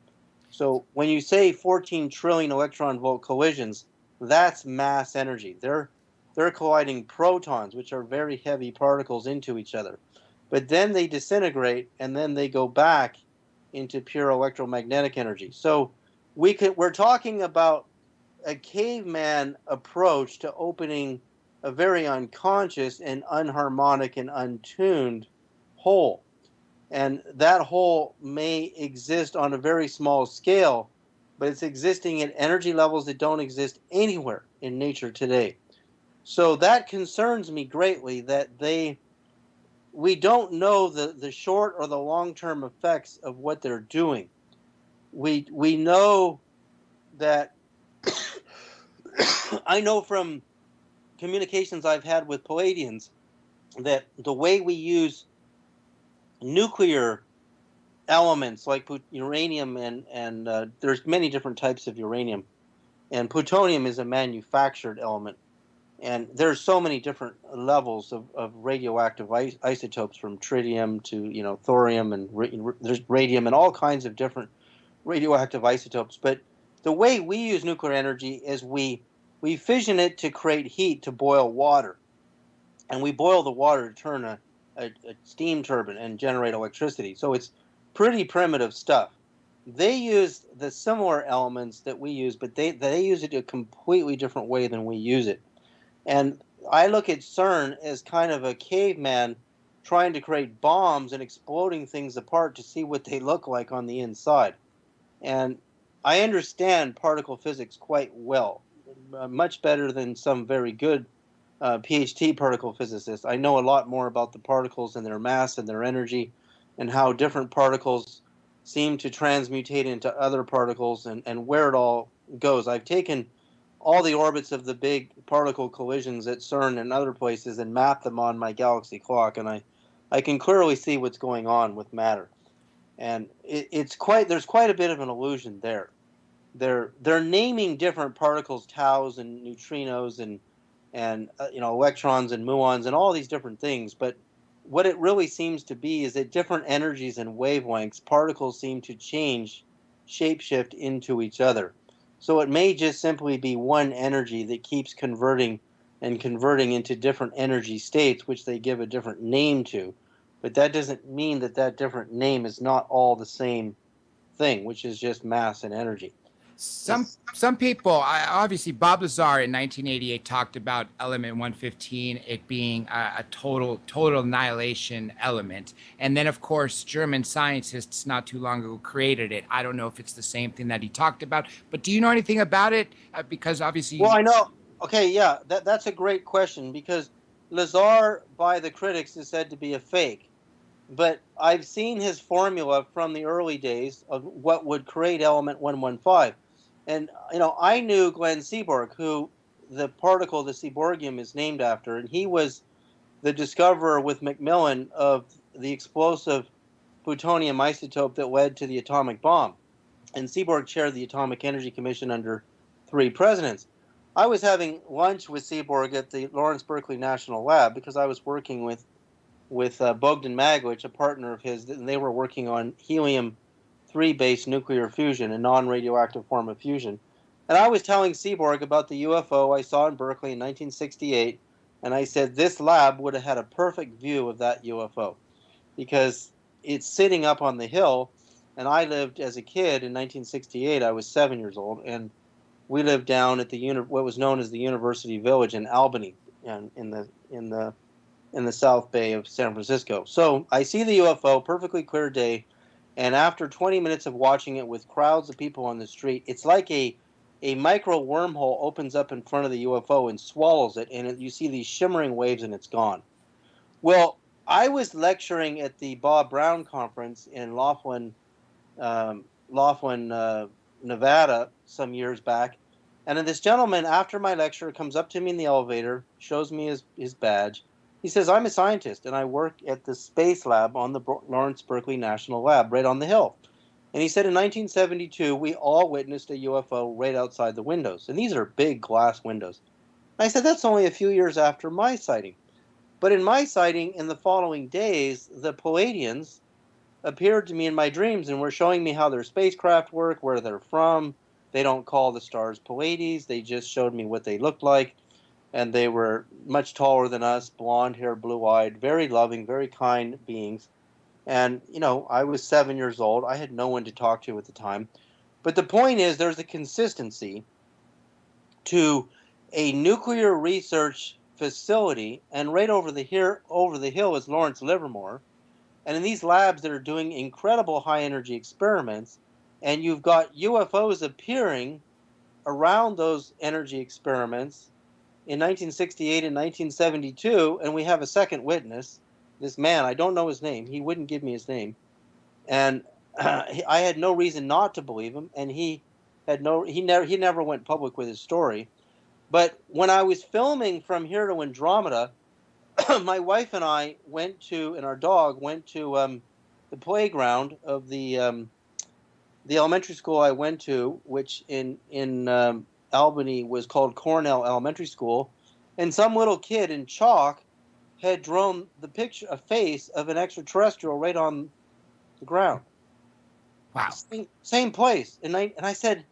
So when you say 14 trillion electron volt collisions, that's mass energy. They're colliding protons, which are very heavy particles, into each other. But then they disintegrate and then they go back into pure electromagnetic energy. So we're talking about a caveman approach to opening a very unconscious and unharmonic and untuned hole. And that hole may exist on a very small scale, but it's existing at energy levels that don't exist anywhere in nature today. So that concerns me greatly, that they we don't know the short or the long-term effects of what they're doing. We know that I know from communications I've had with Palladians that the way we use nuclear elements like uranium and there's many different types of uranium, and plutonium is a manufactured element, and there's so many different levels of radioactive isotopes, from tritium to thorium, and there's radium and all kinds of different radioactive isotopes. But the way we use nuclear energy is we fission it to create heat to boil water, and we boil the water to turn a steam turbine and generate electricity. So it's pretty primitive stuff. They use the similar elements that we use, but they use it a completely different way than we use it. And I look at CERN as kind of a caveman trying to create bombs and exploding things apart to see what they look like on the inside. And I understand particle physics quite well, much better than some very good PhD particle physicists. I know a lot more about the particles and their mass and their energy, and how different particles seem to transmutate into other particles, and where it all goes. I've taken all the orbits of the big particle collisions at CERN and other places and mapped them on my galaxy clock, and I can clearly see what's going on with matter. And there's quite a bit of an illusion there. They're naming different particles, taus and neutrinos and electrons and muons and all these different things, but what it really seems to be is at different energies and wavelengths, particles seem to shapeshift into each other. So it may just simply be one energy that keeps converting and converting into different energy states, which they give a different name to. But that doesn't mean that different name is not all the same thing, which is just mass and energy. Some people, obviously Bob Lazar in 1988 talked about element 115, it being a total annihilation element, and then of course German scientists not too long ago created it. I don't know if it's the same thing that he talked about, but do you know anything about it? Because obviously, well, I know. Okay, yeah, that's a great question, because Lazar by the critics is said to be a fake. But I've seen his formula from the early days of what would create element 115. And, I knew Glenn Seaborg, who the particle, the Seaborgium, is named after. And he was the discoverer with Macmillan of the explosive plutonium isotope that led to the atomic bomb. And Seaborg chaired the Atomic Energy Commission under 3 presidents. I was having lunch with Seaborg at the Lawrence Berkeley National Lab because I was working with Bogdan Maglich, a partner of his, and they were working on helium-3 based nuclear fusion, a non-radioactive form of fusion. And I was telling Seaborg about the UFO I saw in Berkeley in 1968, and I said this lab would have had a perfect view of that UFO because it's sitting up on the hill, and I lived as a kid in 1968. I was 7 years old, and we lived down at what was known as the University Village in Albany, and in the South Bay of San Francisco. So I see the UFO, perfectly clear day, and after 20 minutes of watching it with crowds of people on the street, it's like a micro wormhole opens up in front of the UFO and swallows it, and you see these shimmering waves and it's gone. Well, I was lecturing at the Bob Brown conference in Laughlin, Nevada some years back, and then this gentleman, after my lecture, comes up to me in the elevator, shows me his badge. He says, I'm a scientist, and I work at the space lab on the Lawrence Berkeley National Lab right on the hill. And he said in 1972, we all witnessed a UFO right outside the windows. And these are big glass windows. And I said, that's only a few years after my sighting. But in my sighting, in the following days, the Palladians appeared to me in my dreams and were showing me how their spacecraft work, where they're from. They don't call the stars Pallades. They just showed me what they looked like. And they were much taller than us, blonde hair, blue-eyed, very loving, very kind beings. And, I was 7 years old. I had no one to talk to at the time. But the point is, there's a consistency to a nuclear research facility, and right over the hill is Lawrence Livermore. And in these labs that are doing incredible high-energy experiments, and you've got UFOs appearing around those energy experiments in 1968 and 1972, and we have a second witness, this man, I don't know his name. He wouldn't give me his name. And I had no reason not to believe him, and he never went public with his story. But when I was filming From Here to Andromeda, my wife and I and our dog went to the playground of the elementary school I went to, which in Albany was called Cornell Elementary School, and some little kid in chalk had drawn a face of an extraterrestrial right on the ground. Wow. Same place. And I said,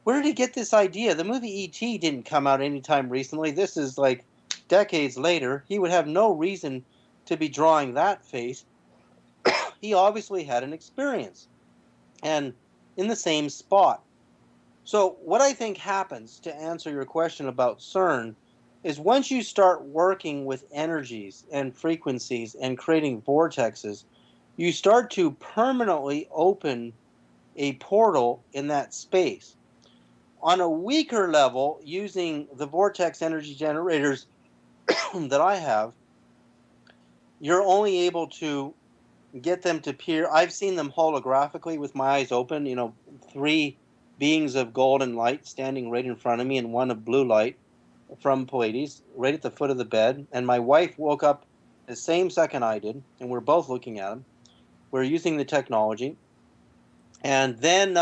where did he get this idea? The movie E.T. didn't come out anytime recently. This is like decades later. He would have no reason to be drawing that face. He obviously had an experience, and in the same spot. So what I think happens, to answer your question about CERN, is once you start working with energies and frequencies and creating vortexes, you start to permanently open a portal in that space. On a weaker level, using the vortex energy generators that I have, you're only able to get them to appear. I've seen them holographically with my eyes open, 3 beings of golden light standing right in front of me and one of blue light from Pleiades right at the foot of the bed. And my wife woke up the same second I did, and we're both looking at them. We're using the technology. And then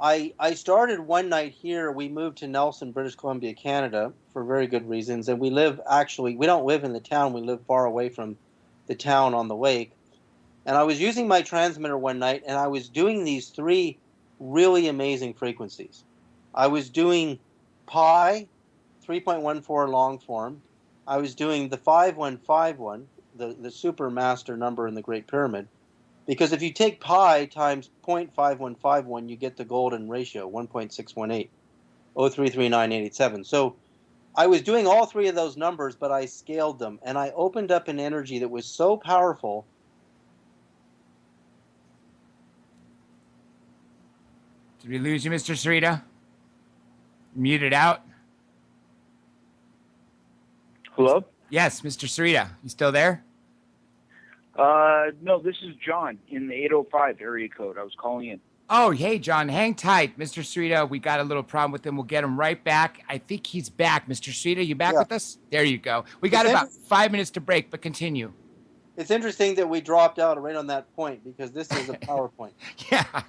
I started one night here. We moved to Nelson, British Columbia, Canada, for very good reasons. And we don't live in the town. We live far away from the town on the lake. And I was using my transmitter one night, and I was doing these 3 really amazing frequencies. I was doing pi, 3.14 long form. I was doing the 5151, the super master number in the Great Pyramid. Because if you take pi times 0.5151, you get the golden ratio, 1.618, 0.339887. So I was doing all 3 of those numbers, but I scaled them, and I opened up an energy that was so powerful. Did we lose you, Mr. Sereda? Muted out. Hello? Yes, Mr. Sereda. You still there? No, this is John in the 805 area code. I was calling in. Oh, hey, John. Hang tight. Mr. Sereda, we got a little problem with him. We'll get him right back. I think he's back. Mr. Sereda, you back Yeah. with us? There you go. We got about 5 minutes to break, but continue. It's interesting that we dropped out right on that point, because this is a PowerPoint. Yeah.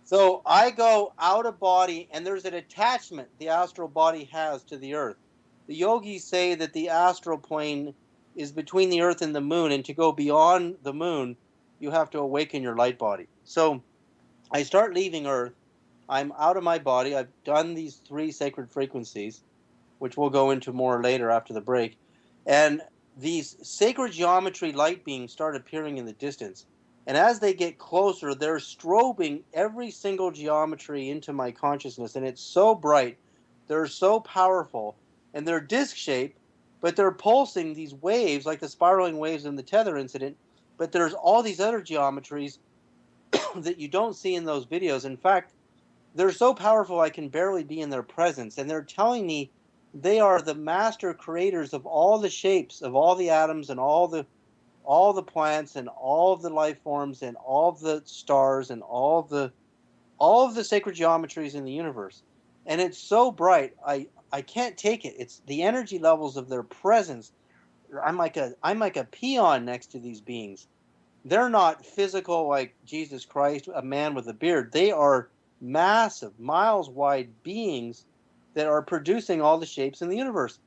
So I go out of body, and there's an attachment the astral body has to the earth. The yogis say that the astral plane is between the earth and the moon, and to go beyond the moon, you have to awaken your light body. So I start leaving earth. I'm out of my body. I've done these 3 sacred frequencies, which we'll go into more later after the break. And these sacred geometry light beings start appearing in the distance. And as they get closer, they're strobing every single geometry into my consciousness. And it's so bright. They're so powerful. And they're disc-shaped, but they're pulsing these waves, like the spiraling waves in the tether incident. But there's all these other geometries that you don't see in those videos. In fact, they're so powerful I can barely be in their presence. And they're telling me they are the master creators of all the shapes, of all the atoms and all the plants and all of the life forms and all of the stars and all of the sacred geometries in the universe. And it's so bright, I can't take it. It's the energy levels of their presence. I'm like a peon next to these beings. They're not physical like Jesus Christ, a man with a beard. They are massive, miles-wide beings that are producing all the shapes in the universe.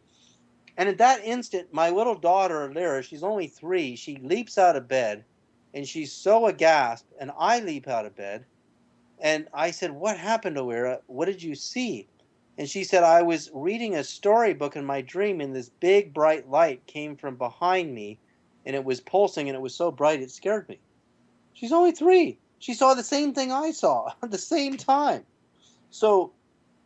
And at that instant, my little daughter, Lyra, she's only 3, she leaps out of bed, and she's so aghast, and I leap out of bed. And I said, "What happened to Lyra? What did you see?" And she said, "I was reading a storybook in my dream, and this big, bright light came from behind me, and it was pulsing, and it was so bright it scared me." She's only 3. She saw the same thing I saw at the same time. So...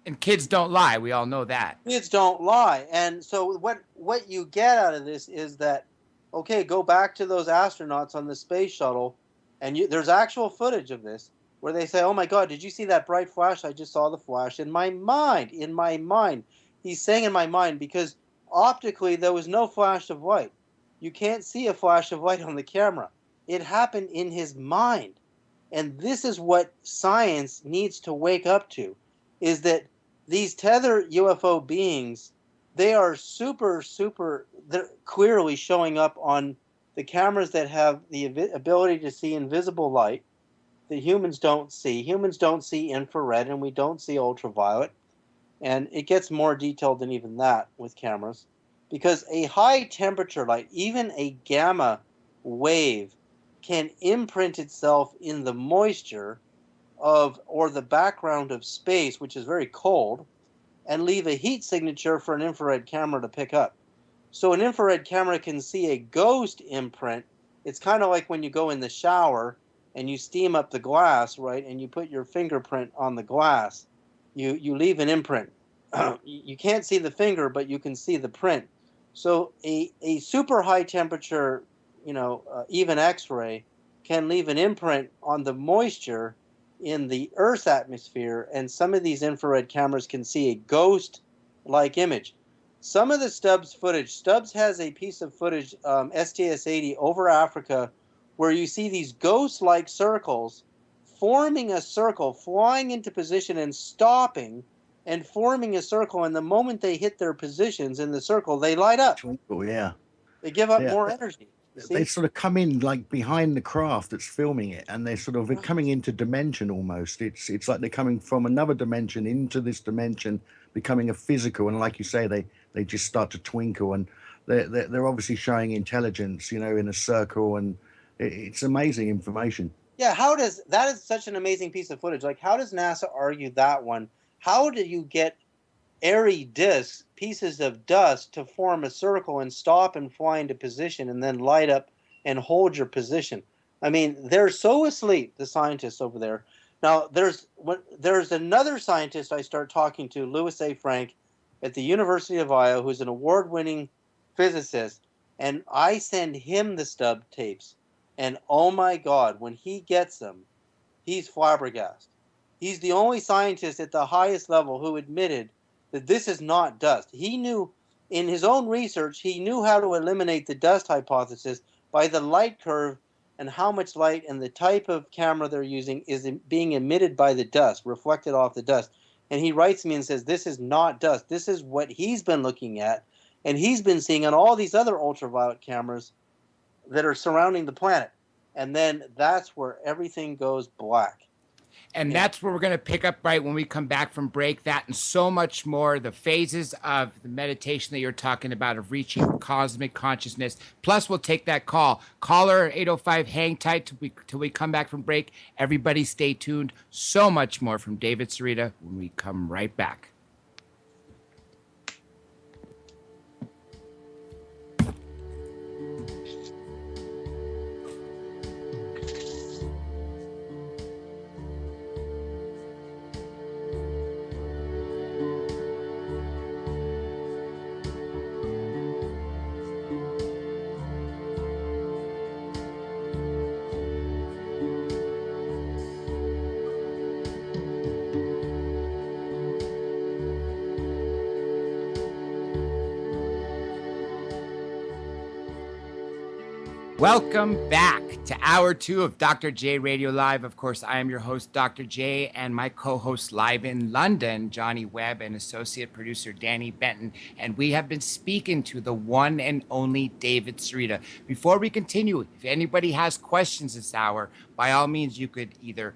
And kids don't lie. We all know that. Kids don't lie. And so what you get out of this is that, okay, go back to those astronauts on the space shuttle, and there's actual footage of this, where they say, "Oh my God, did you see that bright flash? I just saw the flash in my mind. In my mind." He's saying in my mind because optically there was no flash of light. You can't see a flash of light on the camera. It happened in his mind. And this is what science needs to wake up to, is that these tether UFO beings, they are they're clearly showing up on the cameras that have the ability to see invisible light that humans don't see. Humans don't see infrared and we don't see ultraviolet. And it gets more detailed than even that with cameras. Because a high temperature light, even a gamma wave, can imprint itself in the moisture of or the background of space, which is very cold, and leave a heat signature for an infrared camera to pick up. So an infrared camera can see a ghost imprint. It's kind of like when you go in the shower and you steam up the glass, right? And you put your fingerprint on the glass. You leave an imprint. You can't see the finger, but you can see the print. So a super high temperature, even X-ray can leave an imprint on the moisture in the Earth's atmosphere, and some of these infrared cameras can see a ghost-like image. Some of the Stubbs has a piece of footage, STS-80 over Africa, where you see these ghost-like circles forming a circle, flying into position and stopping, and forming a circle, and the moment they hit their positions in the circle, they light up. Oh, yeah. They give up Yeah. more energy. They See? sort of come in like behind the craft that's filming it, and they're sort of coming into dimension almost. It's like they're coming from another dimension into this dimension, becoming a physical. And like you say, they just start to twinkle, and they're obviously showing intelligence, in a circle, and it's amazing information. Yeah, that is such an amazing piece of footage. Like, how does NASA argue that one? How do you get airy disks, pieces of dust, to form a circle and stop and fly into position and then light up and hold your position? I mean, they're so asleep, the scientists over there. Now, there's another scientist I start talking to, Louis A. Frank, at the University of Iowa, who's an award-winning physicist, and I send him the stub tapes. And oh my God, when he gets them, he's flabbergasted. He's the only scientist at the highest level who admitted that this is not dust. He knew, in his own research, he knew how to eliminate the dust hypothesis by the light curve and how much light and the type of camera they're using is being emitted by the dust, reflected off the dust. And he writes me and says, this is not dust. This is what he's been looking at, and he's been seeing on all these other ultraviolet cameras that are surrounding the planet. And then that's where everything goes black. And that's where we're going to pick up right when we come back from break. That and so much more, the phases of the meditation that you're talking about of reaching cosmic consciousness. Plus, we'll take that call. Caller 805, hang tight till we come back from break. Everybody stay tuned. So much more from David Sereda when we come right back. Welcome back to Hour 2 of Dr. J Radio Live. Of course, I am your host, Dr. J, and my co-host live in London, Johnny Webb, and associate producer, Danny Benton. And we have been speaking to the one and only David Sereda. Before we continue, if anybody has questions this hour, by all means, you could either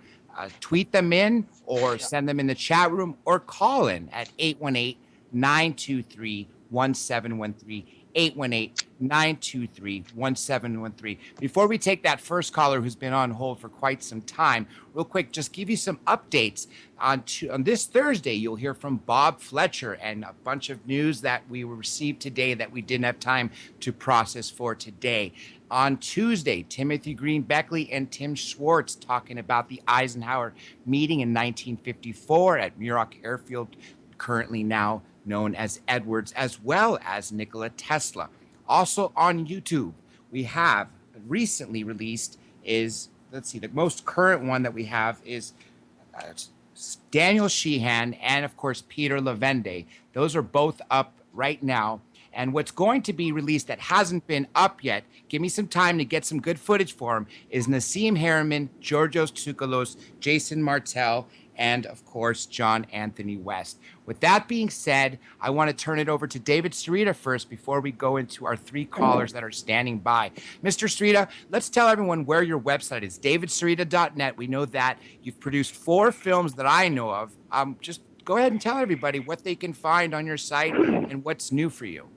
tweet them in or send them in the chat room or call in at 818-923-1713. 818-923-1713. Before we take that first caller who's been on hold for quite some time, real quick, just give you some updates. On this Thursday, you'll hear from Bob Fletcher and a bunch of news that we received today that we didn't have time to process for today. On Tuesday, Timothy Green Beckley and Tim Schwartz talking about the Eisenhower meeting in 1954 at Muroc Airfield, currently now known as Edwards, as well as Nikola Tesla. Also on YouTube, we have recently released the most current one that we have is Daniel Sheehan and, of course, Peter Levende. Those are both up right now. And what's going to be released that hasn't been up yet, give me some time to get some good footage for him, is Nassim Harriman, Georgios Tsoukalos, Jason Martell, and of course, John Anthony West. With that being said, I want to turn it over to David Sereda first before we go into our three callers that are standing by. Mr. Sereda, let's tell everyone where your website is, davidsereda.net. We know that you've produced 4 films that I know of. Just go ahead and tell everybody what they can find on your site and what's new for you.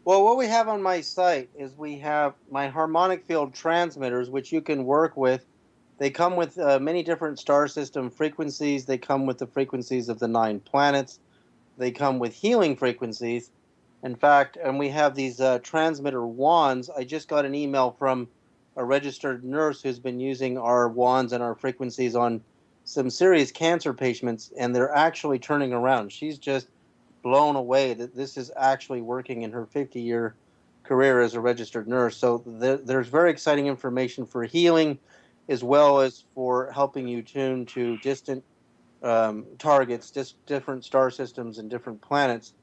Well, what we have on my site is we have my harmonic field transmitters, which you can work with. They come with many different star system frequencies. They come with the frequencies of the 9 planets. They come with healing frequencies. In fact, and we have these transmitter wands. I just got an email from a registered nurse who's been using our wands and our frequencies on some serious cancer patients, and they're actually turning around. She's just blown away that this is actually working in her 50-year career as a registered nurse. So there's very exciting information for healing, as well as for helping you tune to distant targets, just different star systems and different planets.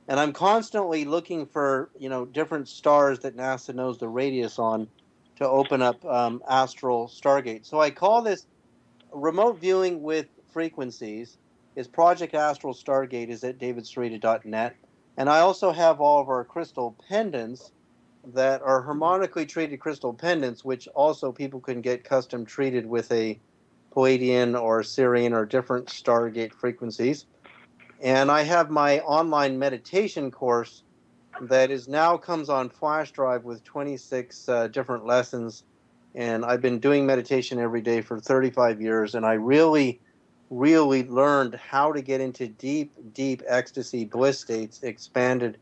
And I'm constantly looking for, different stars that NASA knows the radius on to open up astral stargates. So I call this remote viewing with frequencies. Is Project Astral Stargate is at davidsereda.net. And I also have all of our crystal pendants that are harmonically treated crystal pendants, which also people can get custom treated with a Palladian or Sirian or different Stargate frequencies. And I have my online meditation course that is now comes on flash drive with 26 different lessons. And I've been doing meditation every day for 35 years. And I really learned how to get into deep, deep ecstasy, bliss states, expanded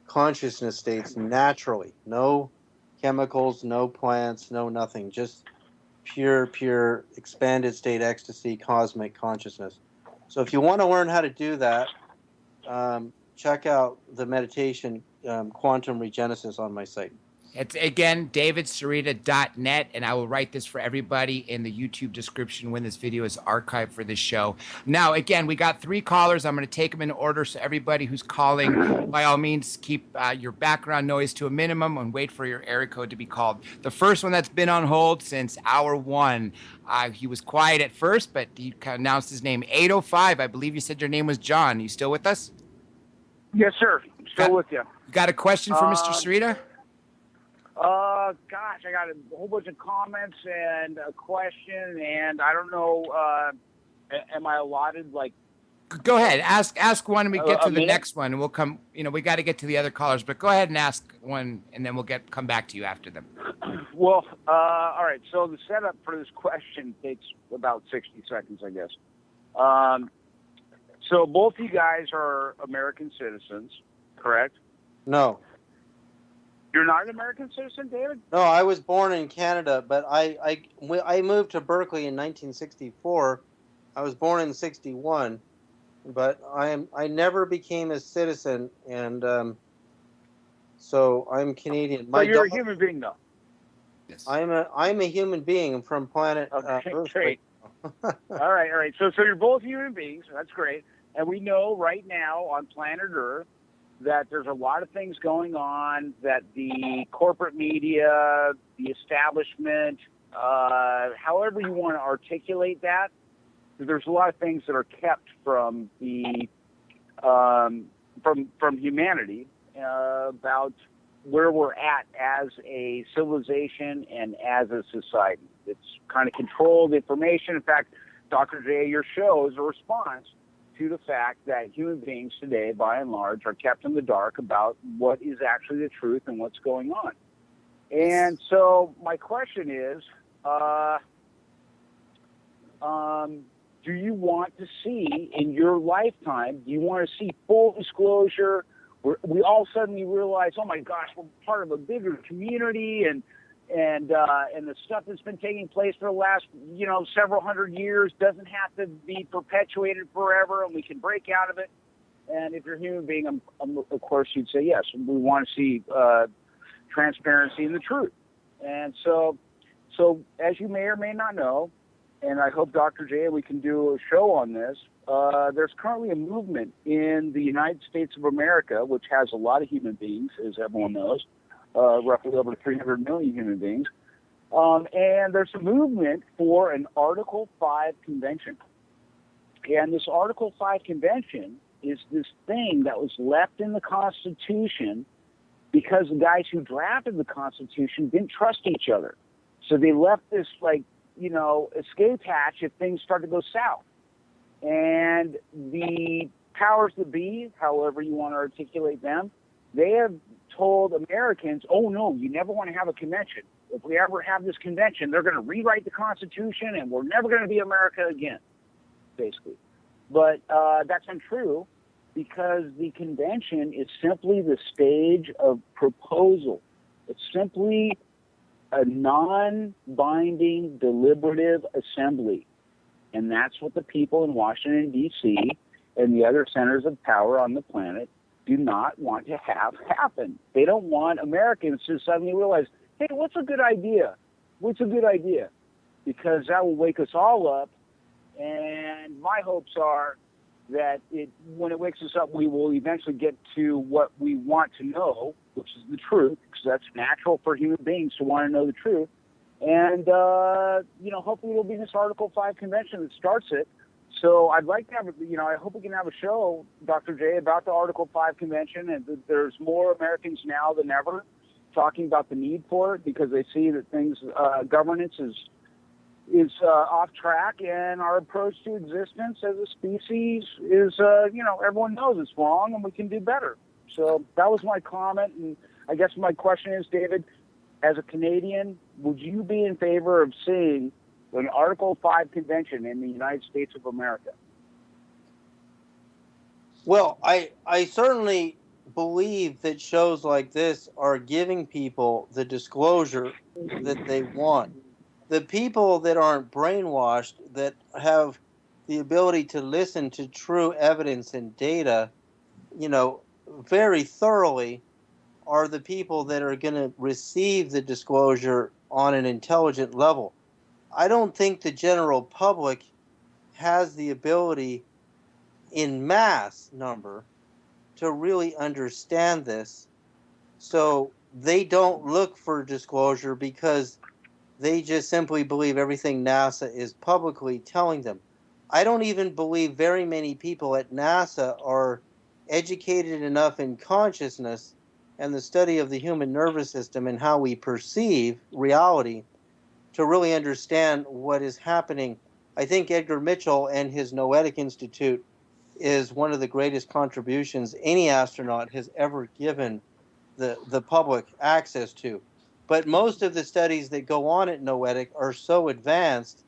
consciousness states naturally. No chemicals, no plants, no nothing. Just pure expanded state ecstasy, cosmic consciousness. So if you want to learn how to do that, check out the meditation Quantum Regenesis on my site. It's, again, davidsereda.net, and I will write this for everybody in the YouTube description when this video is archived for this show. Now, again, we got 3 callers. I'm going to take them in order, so everybody who's calling, by all means, keep your background noise to a minimum and wait for your area code to be called. The first one that's been on hold since hour 1, he was quiet at first, but he announced his name. 805, I believe you said your name was John. You still with us? Yes, sir. Still with you. Got a question for Mr. Sereda? Gosh, I got a whole bunch of comments and a question, and I don't know, am I allotted, Go ahead. Ask one, and we get to the minute? next one, and we'll come. We got to get to the other callers, but go ahead and ask one, and then we'll come back to you after them. Well, all right, so the setup for this question takes about 60 seconds, I guess. So both of you guys are American citizens, correct? No. You're not an American citizen, David? No, I was born in Canada, but I moved to Berkeley in 1964. I was born in 61, but I never became a citizen, and so I'm Canadian. But you're a human being, though. Yes. I'm a human being from planet Earth. Great. All right. So you're both human beings. That's great. And we know right now on planet Earth that there's a lot of things going on, that the corporate media, the establishment, however you want to articulate that, there's a lot of things that are kept from the from humanity about where we're at as a civilization and as a society. It's kind of controlled information. In fact, Dr. J, your show is a response to the fact that human beings today, by and large, are kept in the dark about what is actually the truth and what's going on. And so my question is, do you want to see in your lifetime, do you want to see full disclosure? We all suddenly realize, oh my gosh, we're part of a bigger community, and the stuff that's been taking place for the last, several hundred years doesn't have to be perpetuated forever, and we can break out of it. And if you're a human being, of course, you'd say yes. We want to see transparency and the truth. And so as you may or may not know, and I hope, Dr. J, we can do a show on this, there's currently a movement in the United States of America, which has a lot of human beings, as everyone knows, roughly over 300 million human beings. And there's a movement for an Article 5 convention. And this Article 5 convention is this thing that was left in the Constitution because the guys who drafted the Constitution didn't trust each other. So they left this, like, you know, escape hatch if things start to go south. And the powers that be, however you want to articulate them, they have told Americans, oh, no, you never want to have a convention. If we ever have this convention, they're going to rewrite the Constitution and we're never going to be America again, basically. But that's untrue, because the convention is simply the stage of proposal. It's simply a non-binding deliberative assembly. And that's what the people in Washington, D.C. and the other centers of power on the planet do not want to have happen. They don't want Americans to suddenly realize, hey, what's a good idea? What's a good idea? Because that will wake us all up. And my hopes are that when it wakes us up, we will eventually get to what we want to know, which is the truth, because that's natural for human beings to want to know the truth. And, you know, hopefully it'll be this Article 5 convention that starts it. So I'd like to have, you know, I hope we can have a show, Dr. J, about the Article 5 convention, and there's more Americans now than ever talking about the need for it, because they see that governance is off track, and our approach to existence as a species is, you know, everyone knows it's wrong and we can do better. So that was my comment, and I guess my question is, David, as a Canadian, would you be in favor of seeing an Article 5 convention in the United States of America? Well, I certainly believe that shows like this are giving people the disclosure that they want. The people that aren't brainwashed, that have the ability to listen to true evidence and data, you know, very thoroughly, are the people that are going to receive the disclosure on an intelligent level. I don't think the general public has the ability in mass number to really understand this. So they don't look for disclosure because they just simply believe everything NASA is publicly telling them. I don't even believe very many people at NASA are educated enough in consciousness and the study of the human nervous system and how we perceive reality to really understand what is happening. I think Edgar Mitchell and his Noetic Institute is one of the greatest contributions any astronaut has ever given the public access to. But most of the studies that go on at Noetic are so advanced,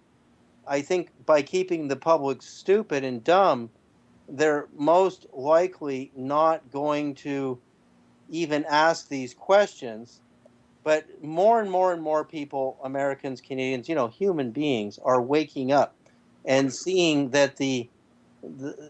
I think by keeping the public stupid and dumb, they're most likely not going to even ask these questions. But more and more and more people, Americans, Canadians, you know, human beings, are waking up and seeing that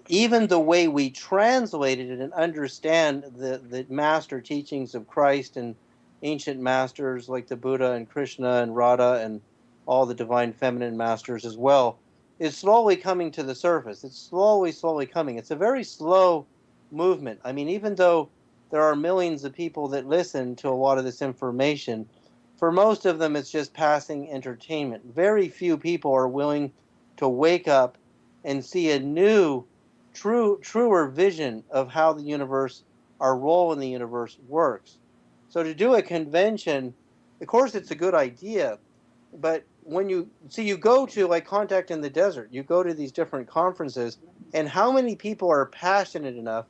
even the way we translated it and understand the master teachings of Christ and ancient masters like the Buddha and Krishna and Radha and all the divine feminine masters as well, is slowly coming to the surface. It's slowly coming. It's a very slow movement. I mean, even though there are millions of people that listen to a lot of this information, for most of them it's just passing entertainment. Very few people are willing to wake up and see a new, truer vision of how the universe, our role in the universe, works. So to do a convention, of course it's a good idea, but when you go to like Contact in the Desert, you go to these different conferences, and how many people are passionate enough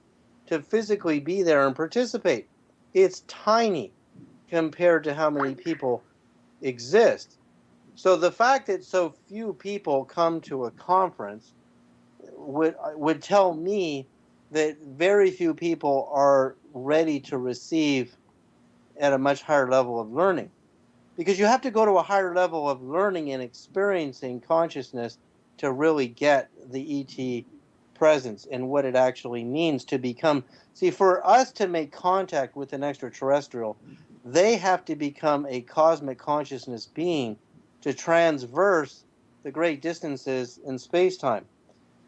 to physically be there and participate? It's tiny compared to how many people exist. So the fact that so few people come to a conference would tell me that very few people are ready to receive at a much higher level of learning. Because you have to go to a higher level of learning and experiencing consciousness to really get the ET presence and what it actually means to become. See, for us to make contact with an extraterrestrial, they have to become a cosmic consciousness being to transverse the great distances in space-time.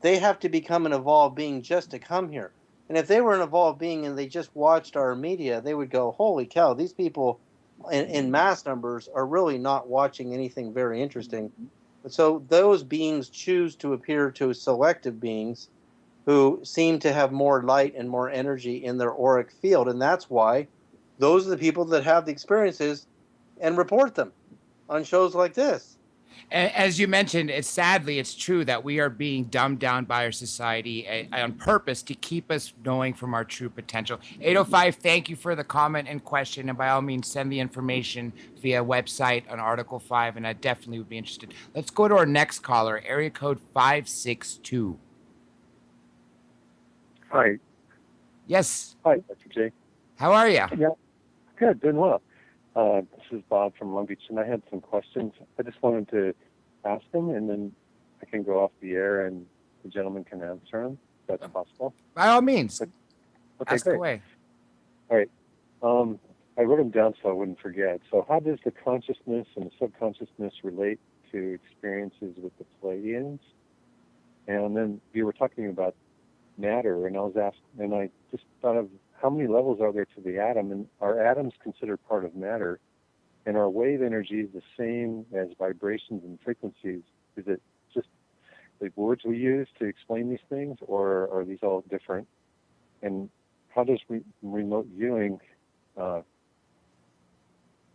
they have to become an evolved being just to come here. And if they were an evolved being and they just watched our media, they would go, holy cow, these people in mass numbers are really not watching anything very interesting. So those beings choose to appear to selective beings who seem to have more light and more energy in their auric field. And that's why those are the people that have the experiences and report them on shows like this. As you mentioned, it's true that we are being dumbed down by our society on purpose to keep us knowing from our true potential. 805, thank you for the comment and question. And by all means, send the information via website on Article 5, and I definitely would be interested. Let's go to our next caller, area code 562. Hi. Yes. Hi, Dr. J. How are you? Yeah, good, doing well. This is Bob from Long Beach, and I had some questions. I just wanted to ask them, and then I can go off the air, and the gentleman can answer them. If that's possible. By all means. Okay, Ask great. away. All right. I wrote them down so I wouldn't forget. So how does the consciousness and the subconsciousness relate to experiences with the Pleiadians? And then you were talking about matter, and I just thought of how many levels are there to the atom, and are atoms considered part of matter? And are wave energies the same as vibrations and frequencies? Is it just the words we use to explain these things, or are these all different? And how does remote viewing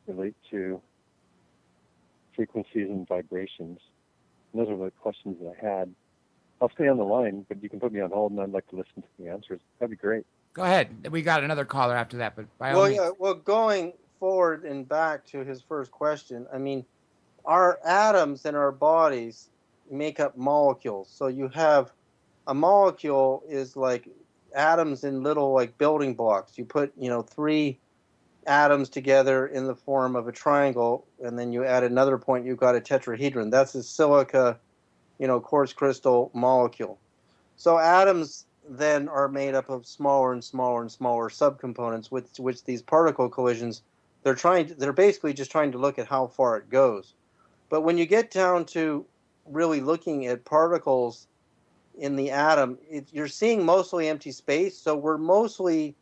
relate to frequencies and vibrations? And those are the questions that I had. I'll stay on the line, but you can put me on hold, and I'd like to listen to the answers. That'd be great. Go ahead. We got another caller after that, but by all Well, means. yeah, well, going forward and back to his first question, I mean, our atoms in our bodies make up molecules. So you have a molecule is like atoms in little like building blocks. You put, 3 atoms together in the form of a triangle, and then you add another point, you've got a tetrahedron. That's a silica, quartz crystal molecule. So atoms then are made up of smaller and smaller and smaller subcomponents, which these particle collisions, they're basically just trying to look at how far it goes. But when you get down to really looking at particles in the atom, you're seeing mostly empty space. So we're mostly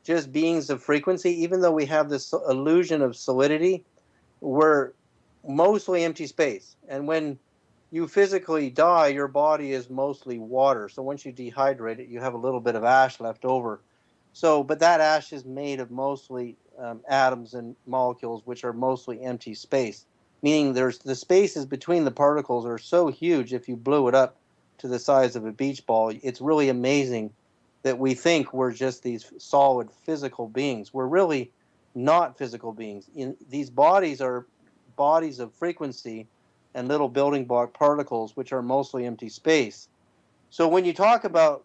just beings of frequency, even though we have this illusion of solidity. We're mostly empty space. And when you physically die, your body is mostly water. So once you dehydrate it, you have a little bit of ash left over. But that ash is made of mostly atoms and molecules, which are mostly empty space. Meaning the spaces between the particles are so huge, if you blew it up to the size of a beach ball, it's really amazing that we think we're just these solid physical beings. We're really not physical beings. These bodies are bodies of frequency and little building block particles, which are mostly empty space. So when you talk about,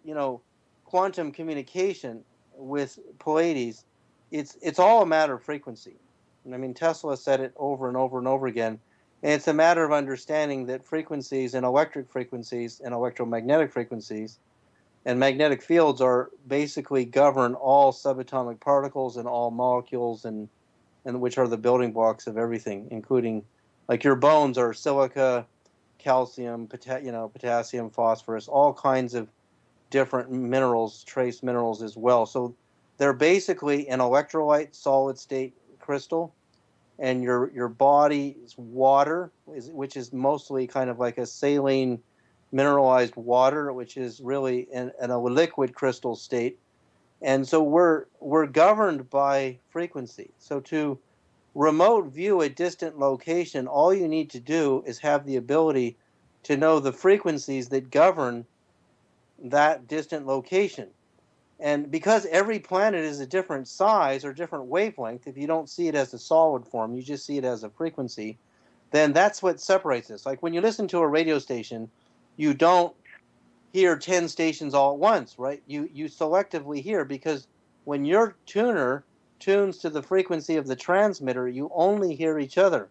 quantum communication with Pleiades, it's all a matter of frequency. And I mean, Tesla said it over and over and over again. And it's a matter of understanding that frequencies and electric frequencies and electromagnetic frequencies and magnetic fields are basically govern all subatomic particles and all molecules, and which are the building blocks of everything, including like your bones are silica, calcium, potassium, phosphorus, all kinds of different minerals, trace minerals as well. So they're basically an electrolyte solid state crystal, and your body is water, which is mostly kind of like a saline mineralized water, which is really in a liquid crystal state. And so we're governed by frequency. So to remote view a distant location, all you need to do is have the ability to know the frequencies that govern that distant location. And because every planet is a different size or different wavelength, if you don't see it as a solid form, you just see it as a frequency, then that's what separates us. Like when you listen to a radio station, you don't hear 10 stations all at once, right? You selectively hear, because when your tuner tunes to the frequency of the transmitter, you only hear each other.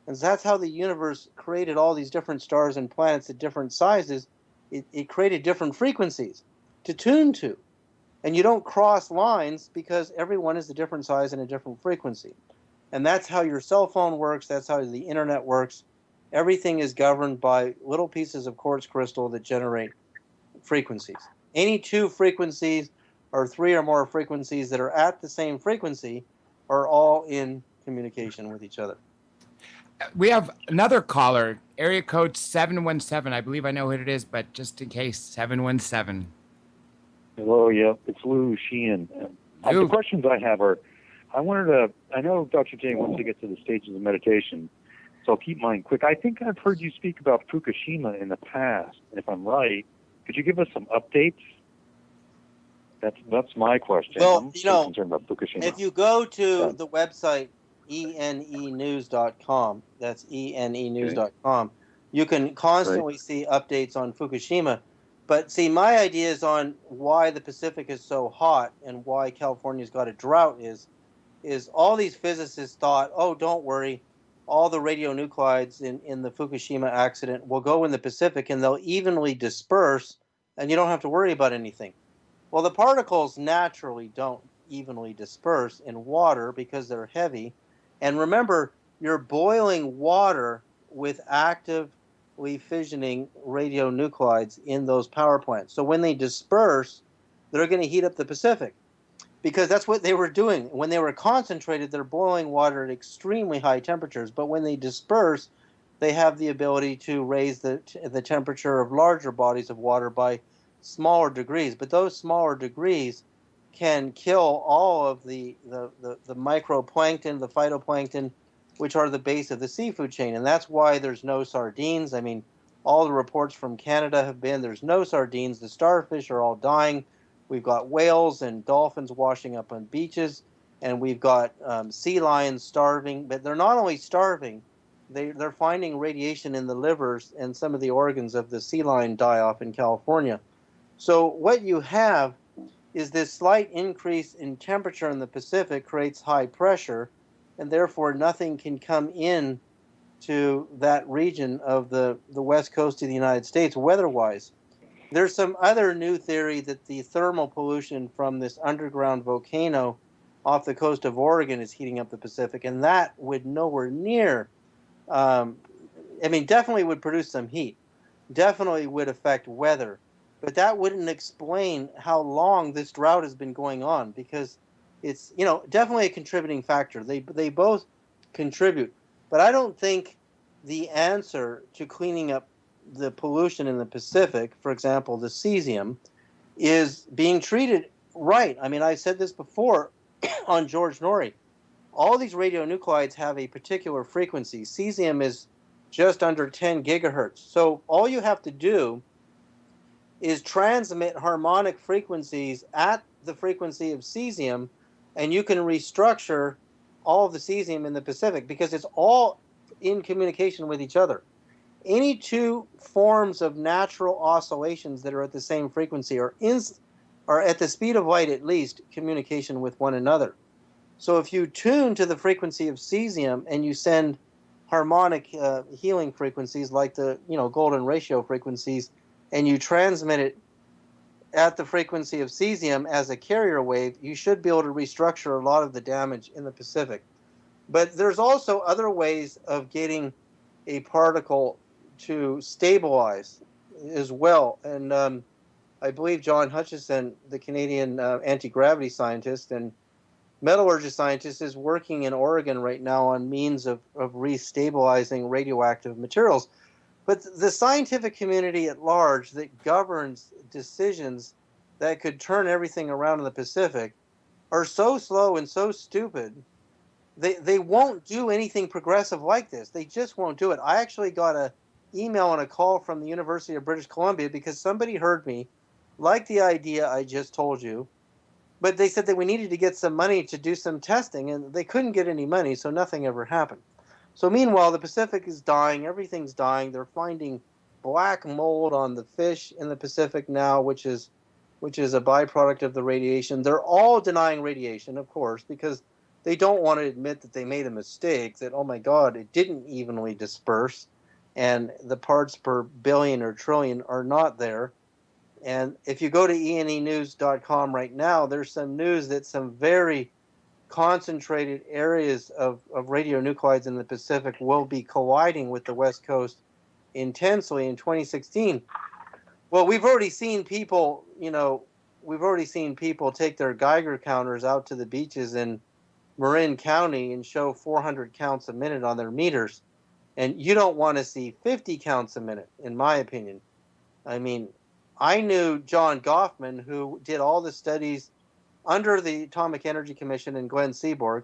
And so that's how the universe created all these different stars and planets at different sizes. It created different frequencies to tune to. And you don't cross lines because everyone is a different size and a different frequency. And that's how your cell phone works. That's how the internet works. Everything is governed by little pieces of quartz crystal that generate frequencies. Any two frequencies or three or more frequencies that are at the same frequency are all in communication with each other. We have another caller, area code 717. I believe I know what it is, but just in case, 717. Hello, yeah, it's Lou Sheehan. The Lou. questions I have are, I know Dr. J wants to get to the stages of meditation, so I'll keep mine quick. I think I've heard you speak about Fukushima in the past, and if I'm right, could you give us some updates? That's my question. Well, I'm so concerned about Fukushima. if you go to the website enenews.com, that's enenews.com, you can constantly see updates on Fukushima. But see, my ideas on why the Pacific is so hot and why California's got a drought is all these physicists thought, oh, don't worry, all the radionuclides in the Fukushima accident will go in the Pacific and they'll evenly disperse and you don't have to worry about anything. Well, the particles naturally don't evenly disperse in water because they're heavy. And remember, you're boiling water with actively fissioning radionuclides in those power plants. So when they disperse, they're going to heat up the Pacific because that's what they were doing. When they were concentrated, they're boiling water at extremely high temperatures. But when they disperse, they have the ability to raise the temperature of larger bodies of water by smaller degrees, but those smaller degrees can kill all of the microplankton, the phytoplankton, which are the base of the seafood chain. And that's why there's no sardines. I mean, all the reports from Canada have been there's no sardines. The starfish are all dying. We've got whales and dolphins washing up on beaches, and we've got sea lions starving. But they're not only starving, they're finding radiation in the livers and some of the organs of the sea lion die off in California. So what you have is this slight increase in temperature in the Pacific creates high pressure, and therefore nothing can come in to that region of the west coast of the United States weather-wise. There's some other new theory that the thermal pollution from this underground volcano off the coast of Oregon is heating up the Pacific, and that would nowhere near, definitely would produce some heat, definitely would affect weather. But that wouldn't explain how long this drought has been going on because it's, definitely a contributing factor. They both contribute. But I don't think the answer to cleaning up the pollution in the Pacific, for example, the cesium, is being treated right. I mean, I said this before on George Norrie. All these radionuclides have a particular frequency. Cesium is just under 10 gigahertz. So all you have to do is transmit harmonic frequencies at the frequency of cesium, and you can restructure all of the cesium in the Pacific because it's all in communication with each other. Any two forms of natural oscillations that are at the same frequency are at the speed of light at least communication with one another. So if you tune to the frequency of cesium and you send harmonic healing frequencies like the golden ratio frequencies, and you transmit it at the frequency of cesium as a carrier wave, you should be able to restructure a lot of the damage in the Pacific. But there's also other ways of getting a particle to stabilize as well. And I believe John Hutchison, the Canadian anti-gravity scientist and metallurgy scientist, is working in Oregon right now on means of restabilizing radioactive materials. But the scientific community at large that governs decisions that could turn everything around in the Pacific are so slow and so stupid, they won't do anything progressive like this. They just won't do it. I actually got an email and a call from the University of British Columbia because somebody heard me, liked the idea I just told you, but they said that we needed to get some money to do some testing, and they couldn't get any money, so nothing ever happened. So meanwhile, the Pacific is dying. Everything's dying. They're finding black mold on the fish in the Pacific now, which is a byproduct of the radiation. They're all denying radiation, of course, because they don't want to admit that they made a mistake, that, oh my God, it didn't evenly disperse, and the parts per billion or trillion are not there. And if you go to enenews.com right now, there's some news that some very concentrated areas of radionuclides in the Pacific will be colliding with the West Coast intensely in 2016. Well, we've already seen people, we've already seen people take their Geiger counters out to the beaches in Marin County and show 400 counts a minute on their meters. And you don't want to see 50 counts a minute, in my opinion. I mean, I knew John Goffman, who did all the studies under the Atomic Energy Commission and Glenn Seaborg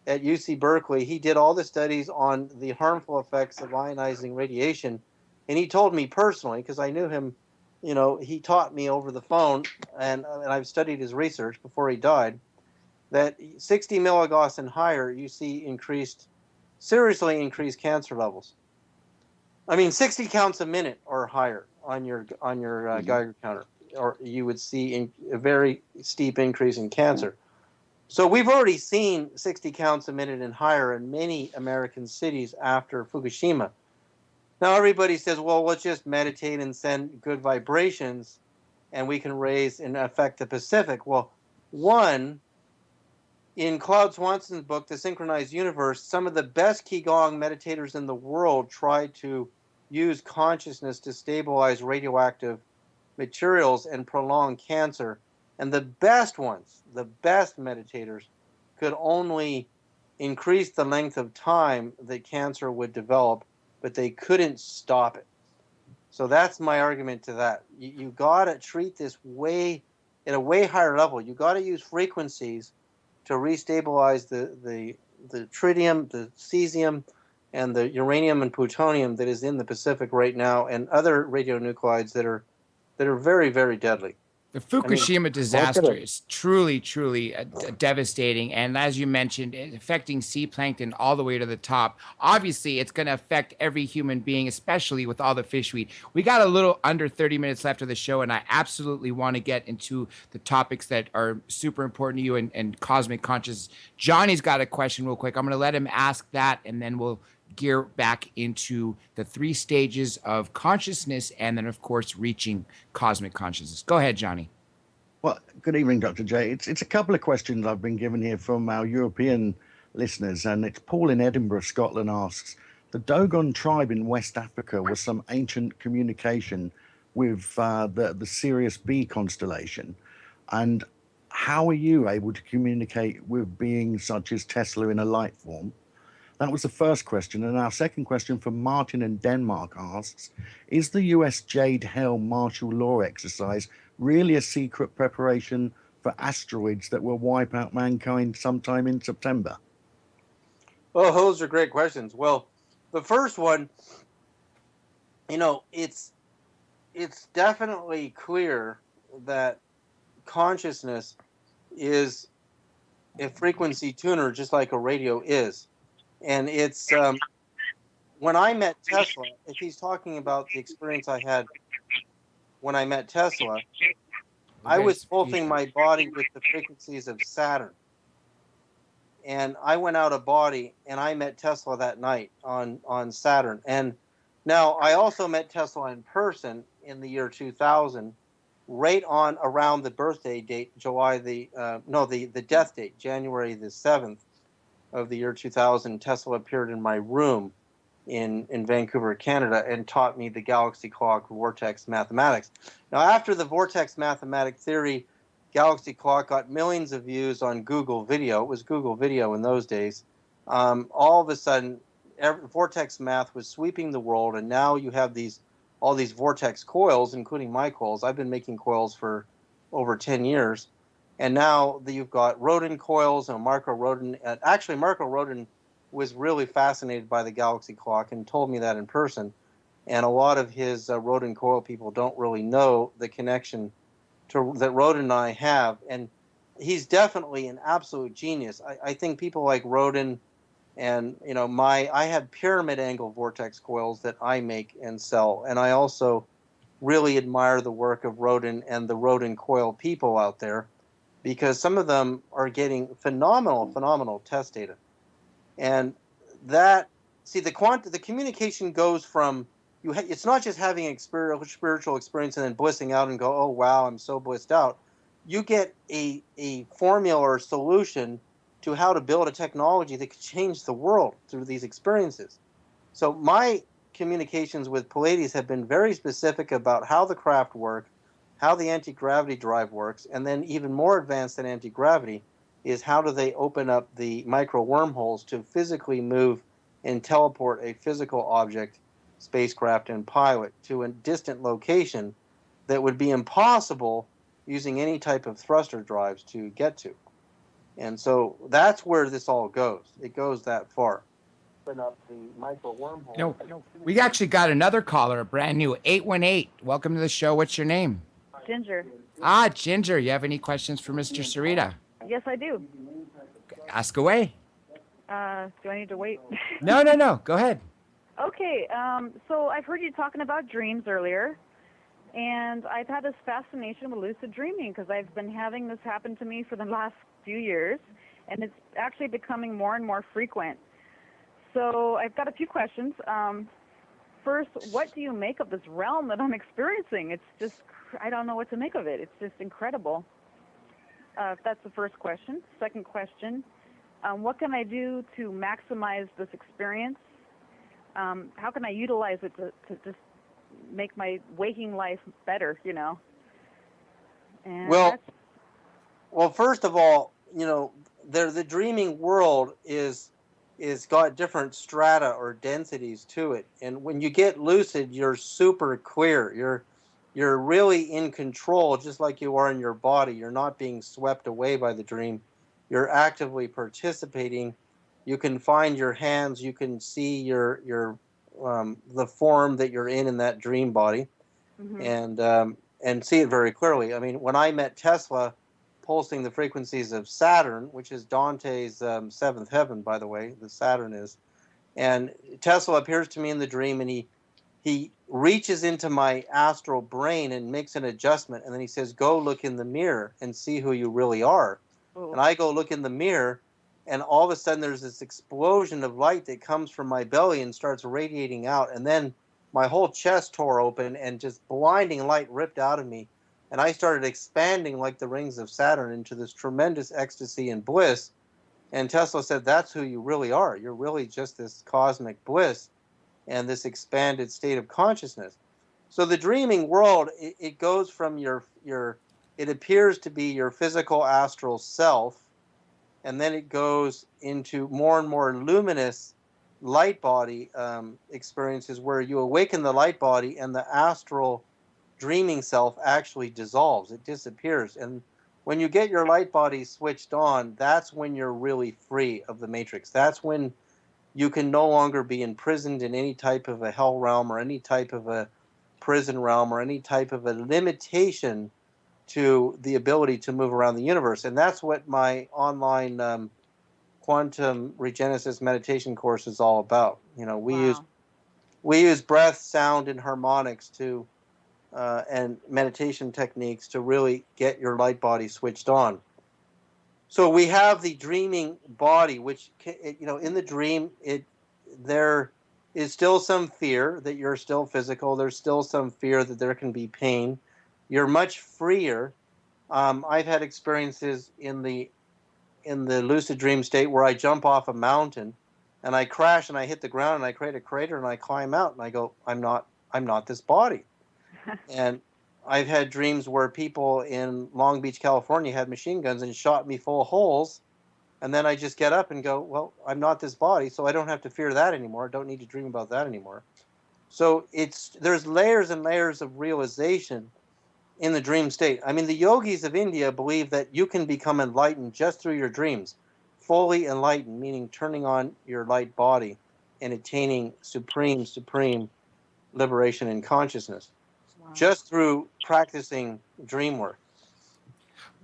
at UC Berkeley. He did all the studies on the harmful effects of ionizing radiation. And he told me personally, because I knew him, he taught me over the phone, and I've studied his research before he died, that 60 milligauss and higher, you see seriously increased cancer levels. I mean, 60 counts a minute or higher on your Geiger counter, or you would see a very steep increase in cancer. So we've already seen 60 counts a minute and higher in many American cities after Fukushima. Now everybody says, well, let's just meditate and send good vibrations, and we can raise and affect the Pacific. Well, in Claude Swanson's book, The Synchronized Universe, some of the best Qigong meditators in the world try to use consciousness to stabilize radioactive materials and prolong cancer. And the best ones, the best meditators, could only increase the length of time that cancer would develop, but they couldn't stop it. So that's my argument to that. You got to treat this at a way higher level. You got to use frequencies to restabilize the tritium, the cesium, and the uranium and plutonium that is in the Pacific right now, and other radionuclides that are very, very deadly. The Fukushima disaster gonna- is truly, truly devastating. And as you mentioned, it's affecting sea plankton all the way to the top. Obviously, it's going to affect every human being, especially with all the fish we eat. We got a little under 30 minutes left of the show, and I absolutely want to get into the topics that are super important to you and cosmic consciousness. Johnny's got a question real quick. I'm going to let him ask that, and then we'll gear back into the 3 stages of consciousness and then, of course, reaching cosmic consciousness. Go ahead, Johnny. Well, good evening, Dr. J. It's a couple of questions I've been given here from our European listeners, and it's Paul in Edinburgh, Scotland asks, the Dogon tribe in West Africa was some ancient communication with the Sirius B constellation, and how are you able to communicate with beings such as Tesla in a light form? That was the first question. And our second question from Martin in Denmark asks, is the US Jade Hell martial law exercise really a secret preparation for asteroids that will wipe out mankind sometime in September? Well, those are great questions. Well, the first one, it's definitely clear that consciousness is a frequency tuner, just like a radio is. And it's when I met Tesla, if he's talking about the experience I had when I met Tesla, I was pulsing my body with the frequencies of Saturn. And I went out of body and I met Tesla that night on Saturn. And now I also met Tesla in person in the year 2000, right on around the birthday date, the death date, January the 7th. Of the year 2000, Tesla appeared in my room in Vancouver, Canada, and taught me the galaxy clock vortex mathematics. Now, after the vortex mathematic theory galaxy clock got millions of views on Google Video, it was Google Video in those days, all of a sudden, vortex math was sweeping the world, and now you have all these vortex coils, including my coils. I've been making coils for over 10 years. And now you've got Rodin coils and Marco Rodin. Actually, Marco Rodin was really fascinated by the galaxy clock and told me that in person. And a lot of his Rodin coil people don't really know the connection that Rodin and I have. And he's definitely an absolute genius. I think people like Rodin and, I have pyramid angle vortex coils that I make and sell. And I also really admire the work of Rodin and the Rodin coil people out there, because some of them are getting phenomenal test data. And the communication goes from, it's not just having a spiritual experience and then blissing out and go, oh, wow, I'm so blissed out. You get a formula or solution to how to build a technology that could change the world through these experiences. So my communications with Pleiades have been very specific about how the craft work, how the anti-gravity drive works, and then even more advanced than anti-gravity is how do they open up the micro wormholes to physically move and teleport a physical object, spacecraft, and pilot to a distant location that would be impossible using any type of thruster drives to get to. And so that's where this all goes. It goes that far. Open up the micro wormhole. We actually got another caller, a brand new 818. Welcome to the show. What's your name? Ginger. Ginger. You have any questions for Mr. Sereda? Yes, I do. Ask away. Do I need to wait? No. Go ahead. Okay. So I've heard you talking about dreams earlier, and I've had this fascination with lucid dreaming because I've been having this happen to me for the last few years, and it's actually becoming more and more frequent. So I've got a few questions. First, what do you make of this realm that I'm experiencing? It's just, I don't know what to make of it. It's just incredible. That's the first question. Second question, what can I do to maximize this experience? How can I utilize it to just make my waking life better, you know? And well, first of all, you know, the dreaming world is got different strata or densities to it. And when you get lucid, you're super clear. You're really in control, just like you are in your body. You're not being swept away by the dream. You're actively participating. You can find your hands. You can see your the form that you're in that dream body, and see it very clearly. I mean, when I met Tesla, pulsing the frequencies of Saturn, which is Dante's seventh heaven, by the way, the Saturn is, and Tesla appears to me in the dream, and he reaches into my astral brain and makes an adjustment, and then he says, go look in the mirror and see who you really are. Ooh. And I go look in the mirror, and all of a sudden there's this explosion of light that comes from my belly and starts radiating out, and then my whole chest tore open and just blinding light ripped out of me, and I started expanding like the rings of Saturn into this tremendous ecstasy and bliss. And Tesla said, that's who you really are. You're really just this cosmic bliss and this expanded state of consciousness. So the dreaming world, it goes from it appears to be your physical astral self, and then it goes into more and more luminous light body experiences where you awaken the light body and the astral dreaming self actually dissolves. It disappears. And when you get your light body switched on, that's when you're really free of the matrix. That's when you can no longer be imprisoned in any type of a hell realm or any type of a prison realm or any type of a limitation to the ability to move around the universe. And that's what my online quantum regenesis meditation course is all about. You know, we use breath, sound, and harmonics to and meditation techniques to really get your light body switched on. So we have the dreaming body, which, you know, in the dream, there is still some fear that you're still physical. There's still some fear that there can be pain. You're much freer. I've had experiences in the lucid dream state where I jump off a mountain and I crash and I hit the ground and I create a crater and I climb out and I go, I'm not this body. And I've had dreams where people in Long Beach, California had machine guns and shot me full of holes. And then I just get up and go, well, I'm not this body, so I don't have to fear that anymore. I don't need to dream about that anymore. So there's layers and layers of realization in the dream state. I mean, the yogis of India believe that you can become enlightened just through your dreams. Fully enlightened, meaning turning on your light body and attaining supreme liberation and consciousness. Wow. Just through practicing dream work.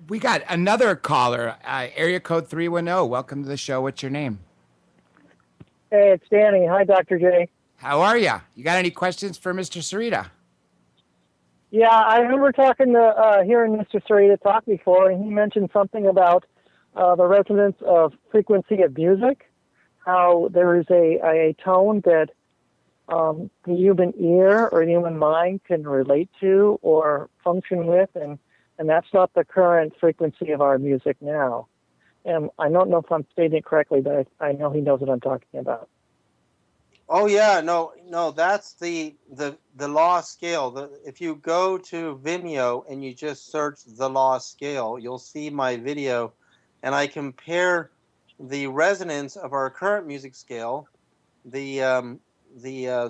We got another caller, area code 310. Welcome to the show. What's your name? Hey, it's Danny. Hi, Dr. J. How are you? You got any questions for Mr. Sereda? Yeah, I remember hearing Mr. Sereda talk before, and he mentioned something about the resonance of frequency of music, how there is a tone that the human ear or human mind can relate to or function with, and that's not the current frequency of our music now. And I don't know if I'm stating it correctly, but I know he knows what I'm talking about. Oh yeah, no, that's the law scale. If you go to Vimeo and you just search the law scale, you'll see my video, and I compare the resonance of our current music scale, the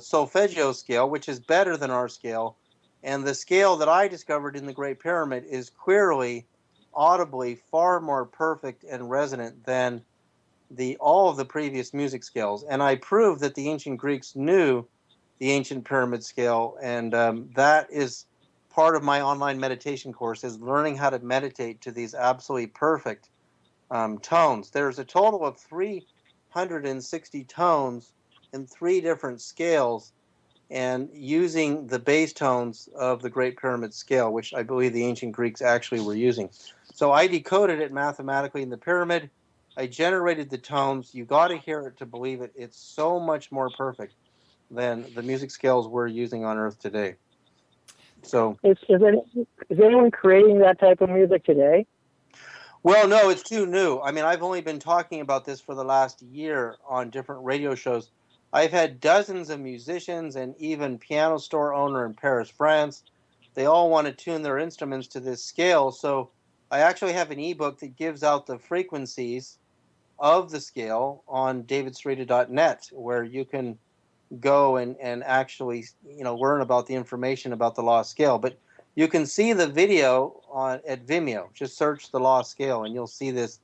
solfeggio scale, which is better than our scale, and the scale that I discovered in the Great Pyramid is clearly, audibly far more perfect and resonant than the all of the previous music scales, and I proved that the ancient Greeks knew the ancient pyramid scale, and that is part of my online meditation course is learning how to meditate to these absolutely perfect tones. There's a total of 360 tones in three different scales, and using the base tones of the Great Pyramid scale, which I believe the ancient Greeks actually were using. So I decoded it mathematically in the pyramid. I generated the tones. You got to hear it to believe it. It's so much more perfect than the music scales we're using on Earth today. So, Is anyone creating that type of music today? well, no, it's too new. I mean, I've only been talking about this for the last year on different radio shows. I've had dozens of musicians and even piano store owner in Paris, France. They all want to tune their instruments to this scale. So I actually have an ebook that gives out the frequencies of the scale on davidsereda.net, where you can go and actually learn about the information about the law scale. But you can see the video on at Vimeo. Just search the law scale and you'll see this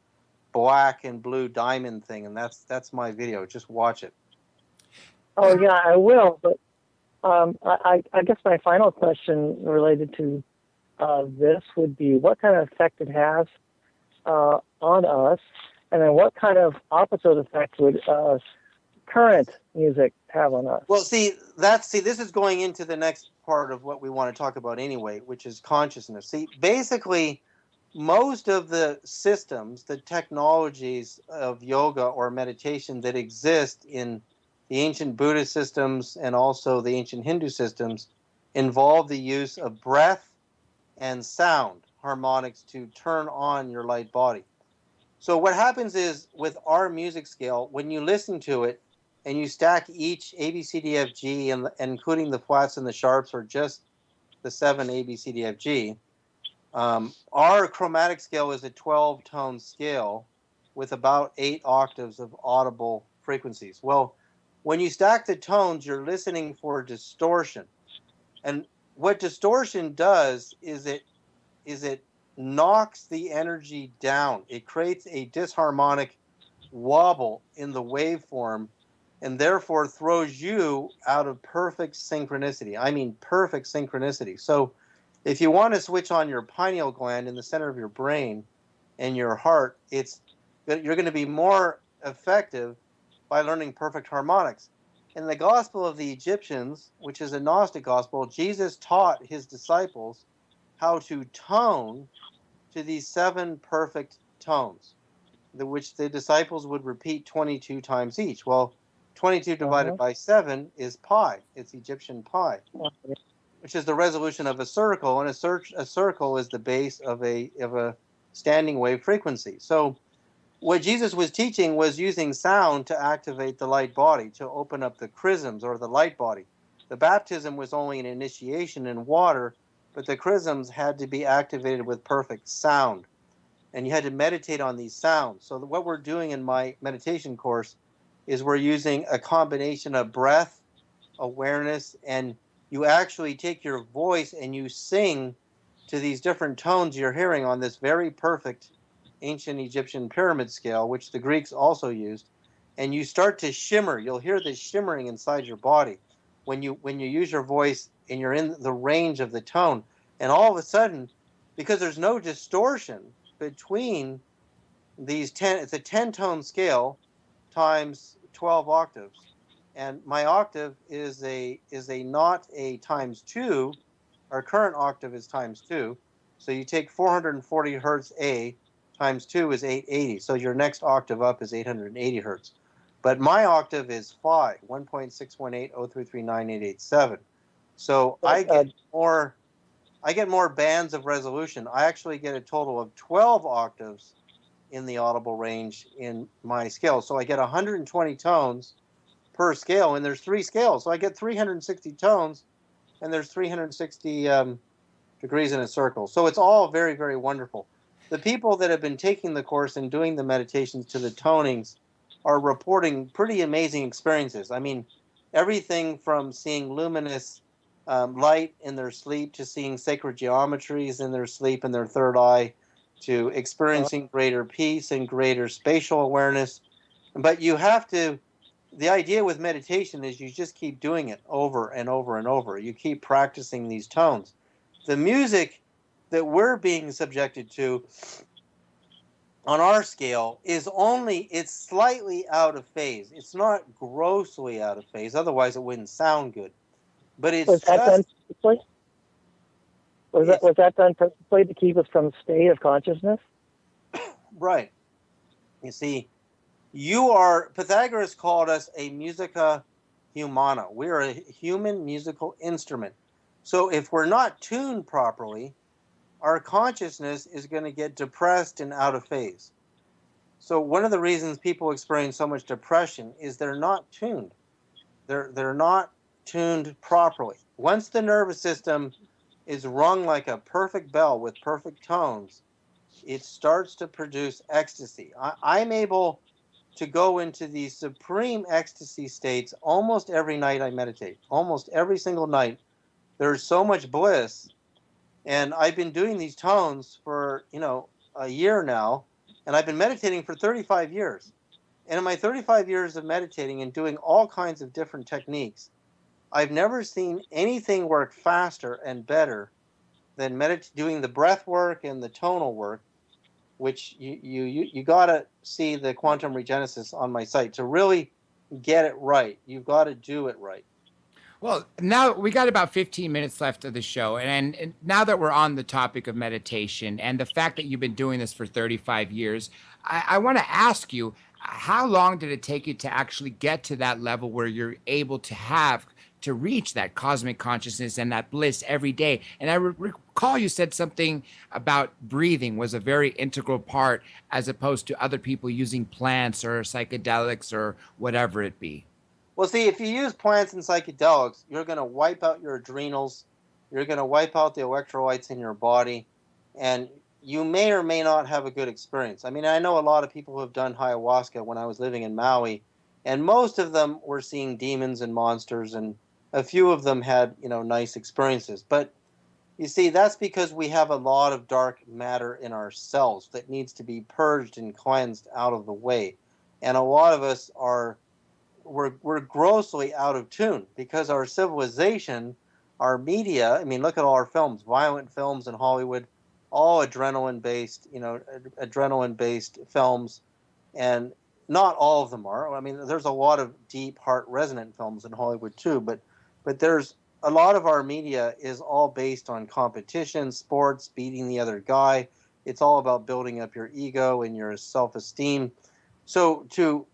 black and blue diamond thing, and that's my video. Just watch it. Oh yeah, I will. But I guess my final question related to this would be what kind of effect it has on us, and then what kind of opposite effect would current music have on us? Well, this is going into the next part of what we want to talk about anyway, which is consciousness. See, basically, most of the systems, the technologies of yoga or meditation that exist in the ancient Buddhist systems and also the ancient Hindu systems involve the use of breath and sound, harmonics, to turn on your light body. So what happens is with our music scale, when you listen to it and you stack each A, B, C, D, F, G, and including the flats and the sharps, or just the 7 A, B, C, D, F, G, our chromatic scale is a 12-tone scale with about 8 octaves of audible frequencies. Well, when you stack the tones, you're listening for distortion. And what distortion does is it knocks the energy down. It creates a disharmonic wobble in the waveform and therefore throws you out of perfect synchronicity. I mean perfect synchronicity. So if you want to switch on your pineal gland in the center of your brain and your heart, you're going to be more effective by learning perfect harmonics. In the Gospel of the Egyptians, which is a Gnostic gospel, Jesus taught his disciples how to tone to these 7 perfect tones, which the disciples would repeat 22 times each. Well, 22 divided by 7 is pi. It's Egyptian pi, which is the resolution of a circle, and a circle is the base of a standing wave frequency. So what Jesus was teaching was using sound to activate the light body, to open up the chrisms or the light body. The baptism was only an initiation in water, but the chrisms had to be activated with perfect sound. And you had to meditate on these sounds. So what we're doing in my meditation course is we're using a combination of breath, awareness, and you actually take your voice and you sing to these different tones you're hearing on this very perfect ancient Egyptian pyramid scale, which the Greeks also used, and you start to shimmer. You'll hear this shimmering inside your body when you use your voice and you're in the range of the tone. And all of a sudden, because there's no distortion between these 10, it's a 10-tone scale times 12 octaves. And my octave is not a times 2. Our current octave is times 2. So you take 440 hertz A times 2 is 880. So your next octave up is 880 hertz. But my octave is phi, 1.61803398887. So I get more bands of resolution. I actually get a total of 12 octaves in the audible range in my scale. So I get 120 tones per scale, and there's 3 scales. So I get 360 tones, and there's 360 degrees in a circle. So it's all very, very wonderful. The people that have been taking the course and doing the meditations to the tonings are reporting pretty amazing experiences. I mean, everything from seeing luminous light in their sleep to seeing sacred geometries in their sleep in their third eye to experiencing greater peace and greater spatial awareness. But you have to, the idea with meditation is you just keep doing it over and over and over. You keep practicing these tones. The music that we're being subjected to on our scale is only, it's slightly out of phase. It's not grossly out of phase, otherwise it wouldn't sound good. But it's Was that done just, purposely? Was that done purposely to keep us from a state of consciousness? right. You see, Pythagoras called us a musica humana. We're a human musical instrument. So if we're not tuned properly, our consciousness is going to get depressed and out of phase. So one of the reasons people experience so much depression is they're not tuned. They're not tuned properly. Once the nervous system is rung like a perfect bell with perfect tones, it starts to produce ecstasy. I'm able to go into these supreme ecstasy states almost every night I meditate. Almost every single night. There's so much bliss. And I've been doing these tones for, a year now, and I've been meditating for 35 years. And in my 35 years of meditating and doing all kinds of different techniques, I've never seen anything work faster and better than doing the breath work and the tonal work, which you got to see the Quantum Regenesis on my site to really get it right. You've got to do it right. Well, now we got about 15 minutes left of the show. And now that we're on the topic of meditation and the fact that you've been doing this for 35 years, I want to ask you, how long did it take you to actually get to that level where you're able to reach that cosmic consciousness and that bliss every day? And I recall you said something about breathing was a very integral part as opposed to other people using plants or psychedelics or whatever it be. Well, see, if you use plants and psychedelics, you're going to wipe out your adrenals, you're going to wipe out the electrolytes in your body, and you may or may not have a good experience. I mean, I know a lot of people who have done ayahuasca when I was living in Maui, and most of them were seeing demons and monsters, and a few of them had, nice experiences. But you see, that's because we have a lot of dark matter in our cells that needs to be purged and cleansed out of the way. And a lot of us we're grossly out of tune because our civilization, our media, I mean, look at all our films, violent films in Hollywood, all adrenaline-based films, and not all of them are. I mean, there's a lot of deep, heart-resonant films in Hollywood too, but there's a lot of our media is all based on competition, sports, beating the other guy. It's all about building up your ego and your self-esteem. So to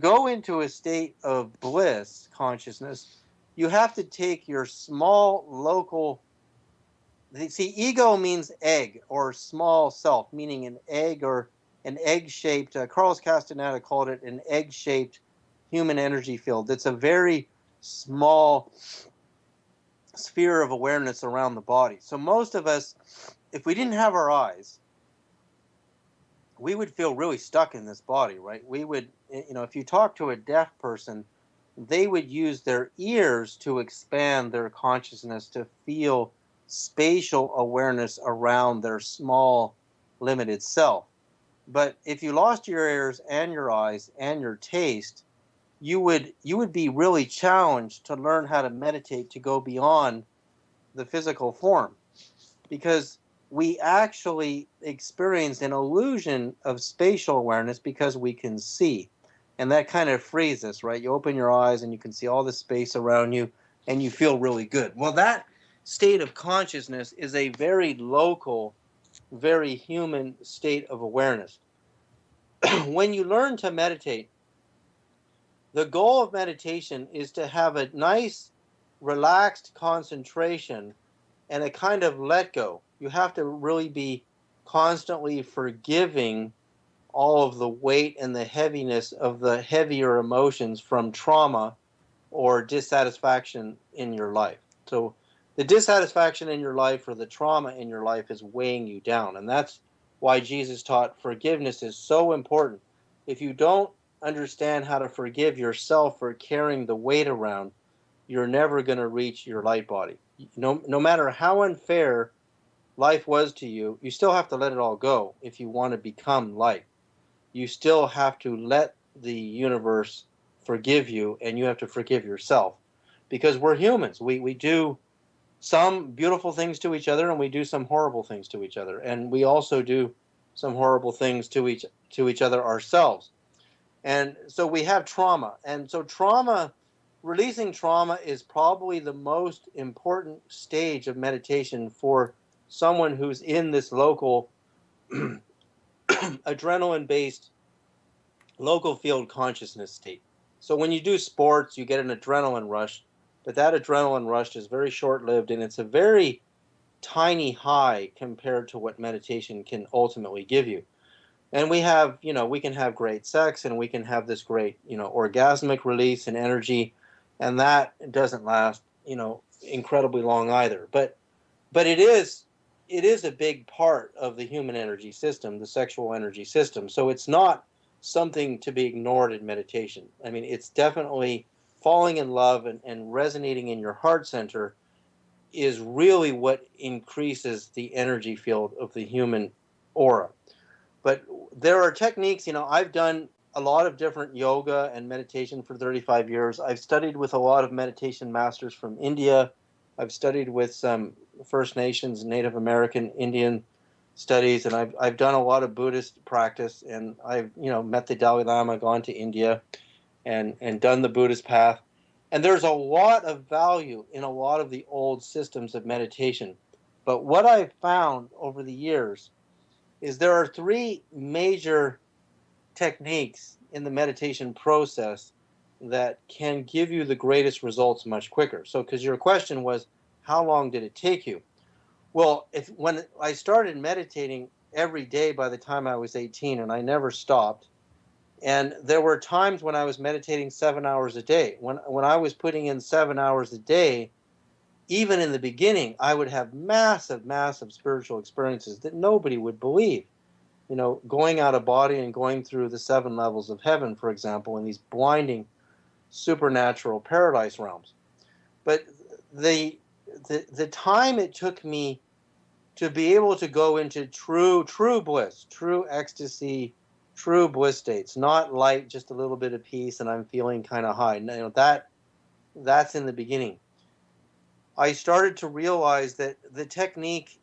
go into a state of bliss consciousness, you have to take your small local. See, ego means egg or small self, meaning an egg or an egg-shaped. Carlos Castaneda called it an egg-shaped human energy field. It's a very small sphere of awareness around the body. So most of us, if we didn't have our eyes, we would feel really stuck in this body, right? We would, if you talk to a deaf person, they would use their ears to expand their consciousness to feel spatial awareness around their small, limited self. But if you lost your ears and your eyes and your taste, you would be really challenged to learn how to meditate to go beyond the physical form, because we actually experience an illusion of spatial awareness because we can see. And that kind of frees us, right? You open your eyes and you can see all the space around you and you feel really good. Well, that state of consciousness is a very local, very human state of awareness. When you learn to meditate, the goal of meditation is to have a nice, relaxed concentration and a kind of let go. You have to really be constantly forgiving all of the weight and the heaviness of the heavier emotions from trauma or dissatisfaction in your life. So the dissatisfaction in your life or the trauma in your life is weighing you down. And that's why Jesus taught forgiveness is so important. If you don't understand how to forgive yourself for carrying the weight around, you're never going to reach your light body. No matter how unfair life was to you, you still have to let it all go if you want to become light. You still have to let the universe forgive you, and you have to forgive yourself, because we're humans. We do some beautiful things to each other, and we do some horrible things to each other, and we also do some horrible things to each other ourselves. And so we have trauma, and so releasing trauma is probably the most important stage of meditation for someone who's in this local adrenaline based local field consciousness state. So when you do sports, you get an adrenaline rush, but that adrenaline rush is very short lived, and it's a very tiny high compared to what meditation can ultimately give you. And we can have great sex, and we can have this great, orgasmic release and energy, and that doesn't last, incredibly long either. But it is a big part of the human energy system, the sexual energy system. So it's not something to be ignored in meditation. I mean, it's definitely falling in love and resonating in your heart center is really what increases the energy field of the human aura. But there are techniques, I've done a lot of different yoga and meditation for 35 years. I've studied with a lot of meditation masters from India. I've studied with some First Nations, Native American, Indian studies, and I've done a lot of Buddhist practice, and I've, met the Dalai Lama, gone to India and done the Buddhist path. And there's a lot of value in a lot of the old systems of meditation. But what I've found over the years is there are three major techniques in the meditation process that can give you the greatest results much quicker. So, because your question was, how long did it take you? Well, when I started meditating every day by the time I was 18, and I never stopped, and there were times when I was meditating 7 hours a day. When I was putting in 7 hours a day, even in the beginning, I would have massive, massive spiritual experiences that nobody would believe. Going out of body and going through the 7 levels of heaven, for example, in these blinding supernatural paradise realms. But the time it took me to be able to go into true bliss, true ecstasy, true bliss states, not light, just a little bit of peace, and I'm feeling kind of high. That's in the beginning. I started to realize that the technique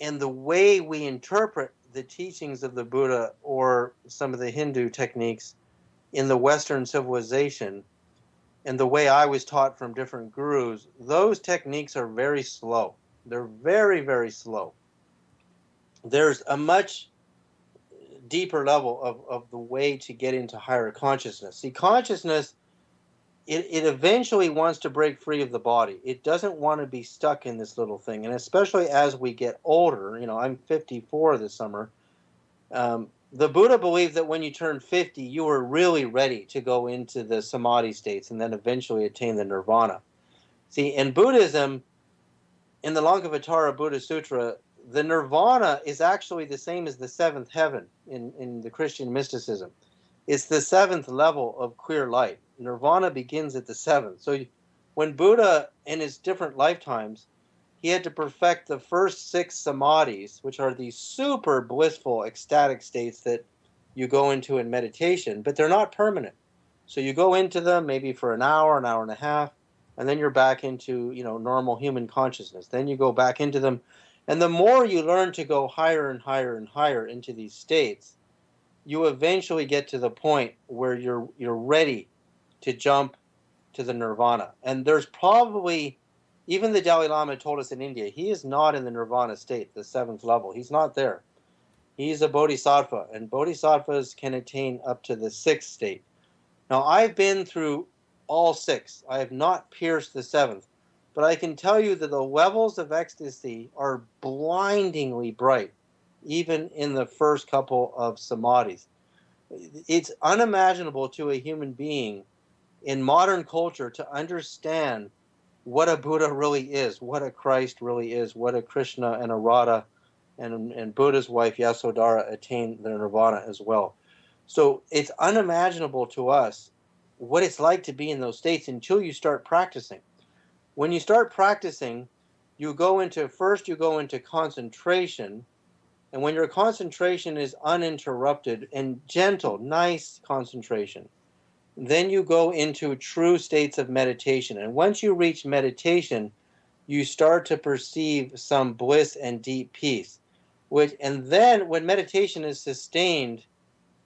and the way we interpret the teachings of the Buddha or some of the Hindu techniques in the Western civilization and the way I was taught from different gurus, those techniques are very slow. They're very, very slow. There's a much deeper level of the way to get into higher consciousness. See, consciousness, it eventually wants to break free of the body. It doesn't want to be stuck in this little thing. And especially as we get older, I'm 54 this summer. The Buddha believed that when you turn 50, you were really ready to go into the samadhi states and then eventually attain the nirvana. See, in Buddhism, in the Lankavatara Buddha Sutra, the nirvana is actually the same as the seventh heaven in the Christian mysticism. It's the 7th level of clear light. Nirvana begins at the 7th. So when Buddha, in his different lifetimes, he had to perfect the first 6 samadhis, which are these super blissful, ecstatic states that you go into in meditation, but they're not permanent. So you go into them maybe for an hour and a half, and then you're back into, normal human consciousness. Then you go back into them. And the more you learn to go higher and higher and higher into these states, you eventually get to the point where you're ready to jump to the nirvana. And there's probably, even the Dalai Lama told us in India, he is not in the nirvana state, the 7th level. He's not there. He's a bodhisattva, and bodhisattvas can attain up to the 6th state. Now, I've been through all 6. I have not pierced the 7th, but I can tell you that the levels of ecstasy are blindingly bright, even in the first couple of samadhis. It's unimaginable to a human being in modern culture to understand what a Buddha really is, what a Christ really is, what a Krishna and a Radha and Buddha's wife Yasodhara attained their nirvana as well. So it's unimaginable to us what it's like to be in those states until you start practicing. When you start practicing, you go into concentration, and when your concentration is uninterrupted and gentle, nice concentration, then you go into true states of meditation. And once you reach meditation, you start to perceive some bliss and deep peace. And then when meditation is sustained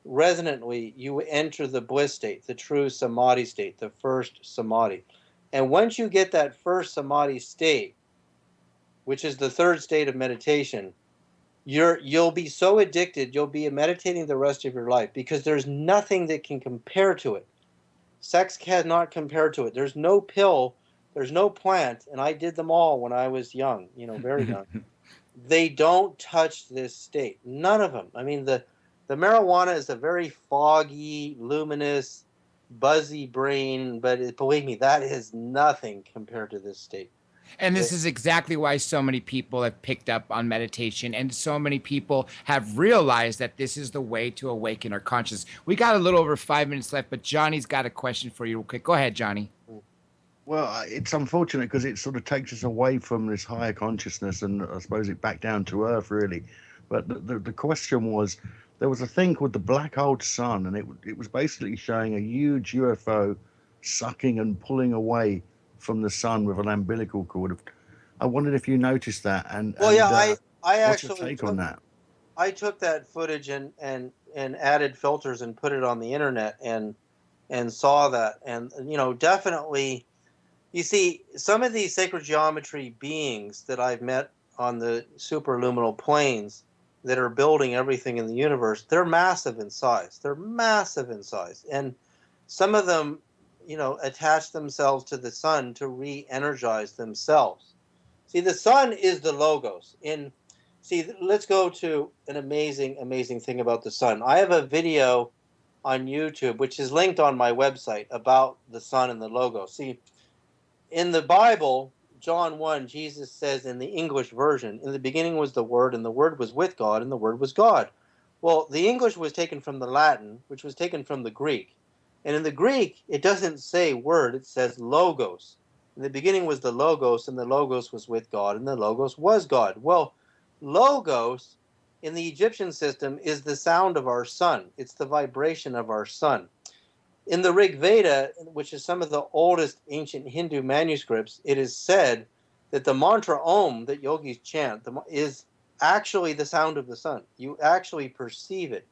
resonantly, you enter the bliss state, the true samadhi state, the first samadhi. And once you get that first samadhi state, which is the third state of meditation, you'll be so addicted, you'll be meditating the rest of your life because there's nothing that can compare to it. Sex cannot compare to it. There's no pill, there's no plant, and I did them all when I was young, very young. They don't touch this state. None of them. I mean, the marijuana is a very foggy, luminous, buzzy brain, but believe me, that is nothing compared to this state. And this is exactly why so many people have picked up on meditation, and so many people have realized that this is the way to awaken our consciousness. We got a little over 5 minutes left, but Johnny's got a question for you real quick. Go ahead, Johnny. Well, it's unfortunate because it sort of takes us away from this higher consciousness, and I suppose it back down to earth, really. But the question was, there was a thing called the black hole sun, and it was basically showing a huge UFO sucking and pulling away from the sun with an umbilical cord. I wondered if you noticed that. And well, yeah, I what's actually your take on that? I took that footage and added filters and put it on the internet and saw that, and definitely. You see, some of these sacred geometry beings that I've met on the superluminal planes that are building everything in the universe, they're massive in size. They're massive in size. And some of them, attach themselves to the sun to re-energize themselves. See, the sun is the logos. Let's go to an amazing, amazing thing about the sun. I have a video on YouTube, which is linked on my website, about the sun and the logos. See, in the Bible, John 1, Jesus says in the English version, in the beginning was the Word, and the Word was with God, and the Word was God. Well, the English was taken from the Latin, which was taken from the Greek. And in the Greek, it doesn't say word, it says logos. In the beginning was the logos, and the logos was with God, and the logos was God. Well, logos in the Egyptian system is the sound of our sun. It's the vibration of our sun. In the Rig Veda, which is some of the oldest ancient Hindu manuscripts, it is said that the mantra Om that yogis chant is actually the sound of the sun. You actually perceive it.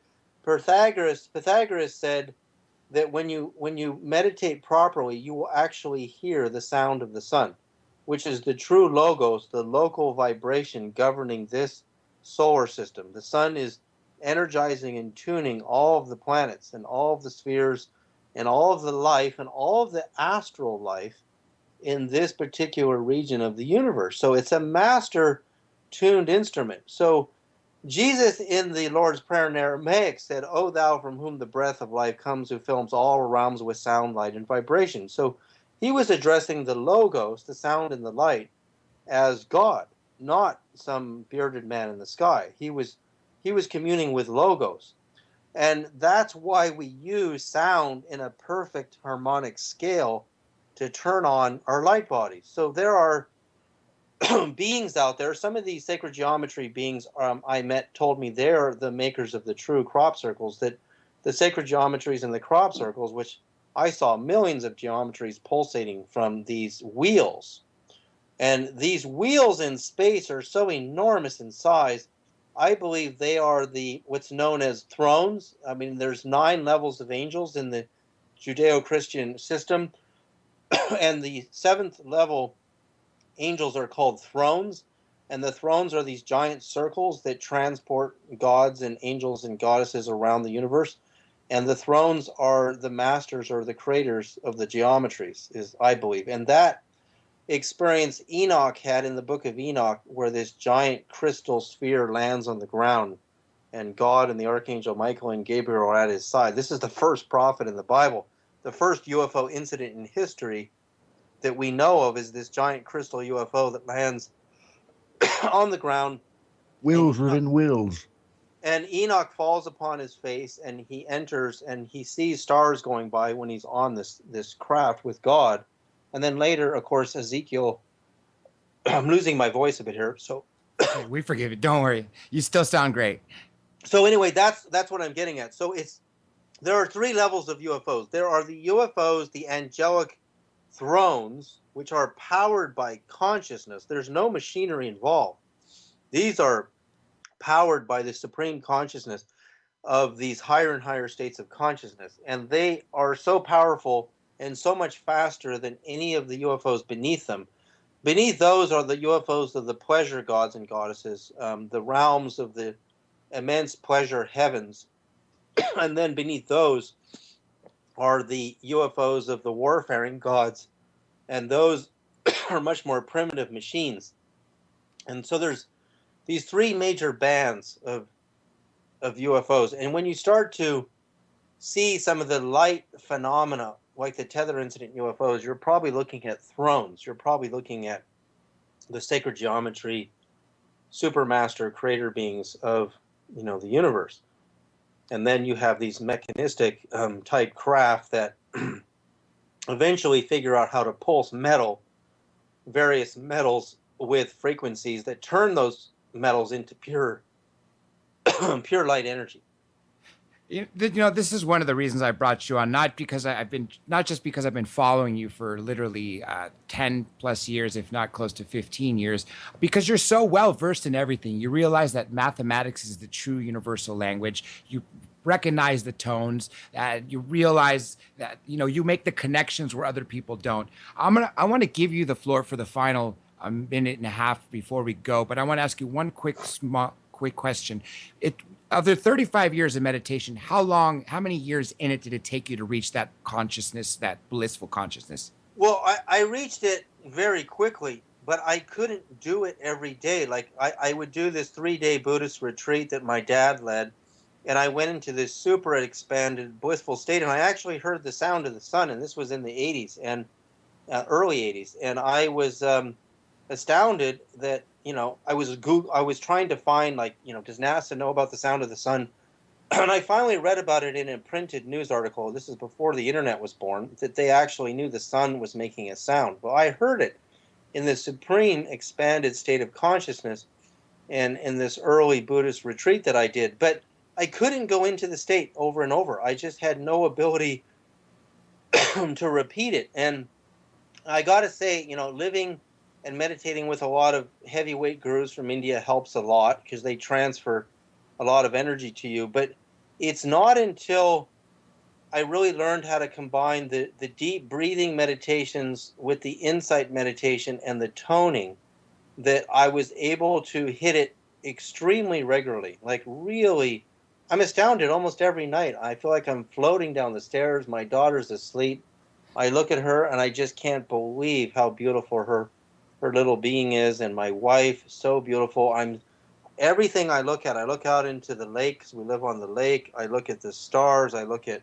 Pythagoras said that when you meditate properly, you will actually hear the sound of the sun, which is the true logos, the local vibration governing this solar system. The sun is energizing and tuning all of the planets and all of the spheres and all of the life and all of the astral life in this particular region of the universe. So it's a master tuned instrument. So Jesus in the Lord's Prayer in Aramaic said, "O thou from whom the breath of life comes, who films all realms with sound, light, and vibration." So he was addressing the logos, the sound and the light, as God, not some bearded man in the sky. He was communing with logos. And that's why we use sound in a perfect harmonic scale to turn on our light bodies. So there are beings out there. Some of these sacred geometry beings I met told me they're the makers of the true crop circles, that the sacred geometries and the crop circles, which I saw millions of geometries pulsating from these wheels. And these wheels in space are so enormous in size, I believe they are what's known as thrones. I mean, there's 9 levels of angels in the Judeo-Christian system, and the 7th level angels are called thrones, and the thrones are these giant circles that transport gods and angels and goddesses around the universe, and the thrones are the masters or the creators of the geometries, is I believe. And that experience Enoch had in the book of Enoch, where this giant crystal sphere lands on the ground and God and the archangel Michael and Gabriel are at his side. This is the first prophet in the Bible. the first UFO incident in history that we know of is this giant crystal UFO that lands on the ground. Wheels within wheels. And Enoch falls upon his face, and he enters, and he sees stars going by when he's on this craft with God. And then later, of course, Ezekiel. I'm losing my voice a bit here, so We forgive you. Don't worry. You still sound great. so anyway, that's what I'm getting at. So there are three levels of UFOs. There are the UFOs, the angelic thrones, which are powered by consciousness. There's no machinery involved. These are powered by the supreme consciousness of these higher and higher states of consciousness. And they are so powerful and so much faster than any of the UFOs beneath them. Beneath those are the UFOs of the pleasure gods and goddesses, the realms of the immense pleasure heavens. And then beneath those are the UFOs of the warfaring gods. And those are much more primitive machines. And so there's these three major bands of UFOs. And when you start to see some of the light phenomena, like the tether incident UFOs, you're probably looking at thrones. You're probably looking at the sacred geometry, supermaster creator beings of, the universe. And then you have these mechanistic type craft that eventually figure out how to pulse various metals with frequencies that turn those metals into pure light energy. This is one of the reasons I brought you on, not just because I've been following you for literally 10 plus years, if not close to 15 years, because you're so well versed in everything. You realize that mathematics is the true universal language. You recognize the tones. You realize that you make the connections where other people don't. I want to give you the floor for the final minute and a half before we go, but I want to ask you one quick question. Of the 35 years of meditation, how many years in it did it take you to reach that consciousness, that blissful consciousness? Well, I reached it very quickly, but I couldn't do it every day. Like I would do this 3-day Buddhist retreat that my dad led, and I went into this super expanded blissful state, and I actually heard the sound of the sun, and this was in the 80s and early 80s, and I was astounded that I was trying to find, does NASA know about the sound of the sun? And I finally read about it in a printed news article. This is before the internet was born, that they actually knew the sun was making a sound. Well, I heard it in the supreme expanded state of consciousness and in this early Buddhist retreat that I did. But I couldn't go into the state over and over. I just had no ability to repeat it. And I got to say, living and meditating with a lot of heavyweight gurus from India helps a lot because they transfer a lot of energy to you. But it's not until I really learned how to combine the deep breathing meditations with the insight meditation and the toning that I was able to hit it extremely regularly. Like really, I'm astounded almost every night. I feel like I'm floating down the stairs. My daughter's asleep. I look at her and I just can't believe how beautiful her little being is, and my wife, so beautiful. Everything I look out into the lake, 'cause we live on the lake. I look at the stars, I look at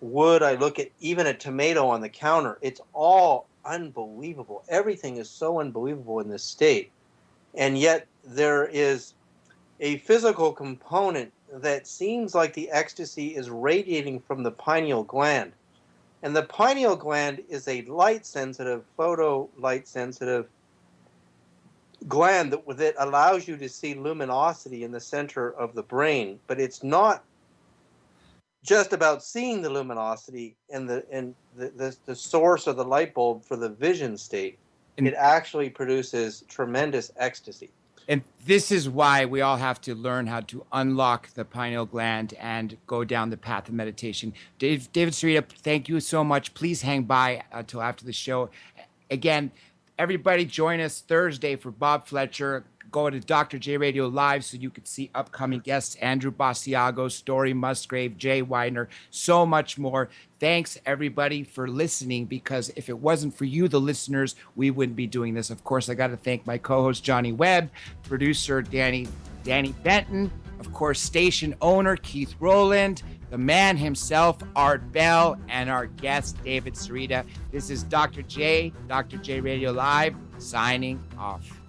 wood, I look at even a tomato on the counter. It's all unbelievable. Everything is so unbelievable in this state. And yet there is a physical component that seems like the ecstasy is radiating from the pineal gland. And the pineal gland is a light-sensitive, photo-light-sensitive gland that allows you to see luminosity in the center of the brain. But it's not just about seeing the luminosity and the source of the light bulb for the vision state. It actually produces tremendous ecstasy. And this is why we all have to learn how to unlock the pineal gland and go down the path of meditation. David Sereda, thank you so much. Please hang by until after the show. Again, everybody join us Thursday for Bob Fletcher. Go to Dr. J Radio Live so you could see upcoming guests, Andrew Basiago, Story Musgrave, Jay Widener, so much more. Thanks, everybody, for listening, because if it wasn't for you, the listeners, we wouldn't be doing this. Of course, I got to thank my co-host, Johnny Webb, producer, Danny Benton, of course, station owner Keith Rowland, the man himself, Art Bell, and our guest, David Sereda. This is Dr. J Radio Live, signing off.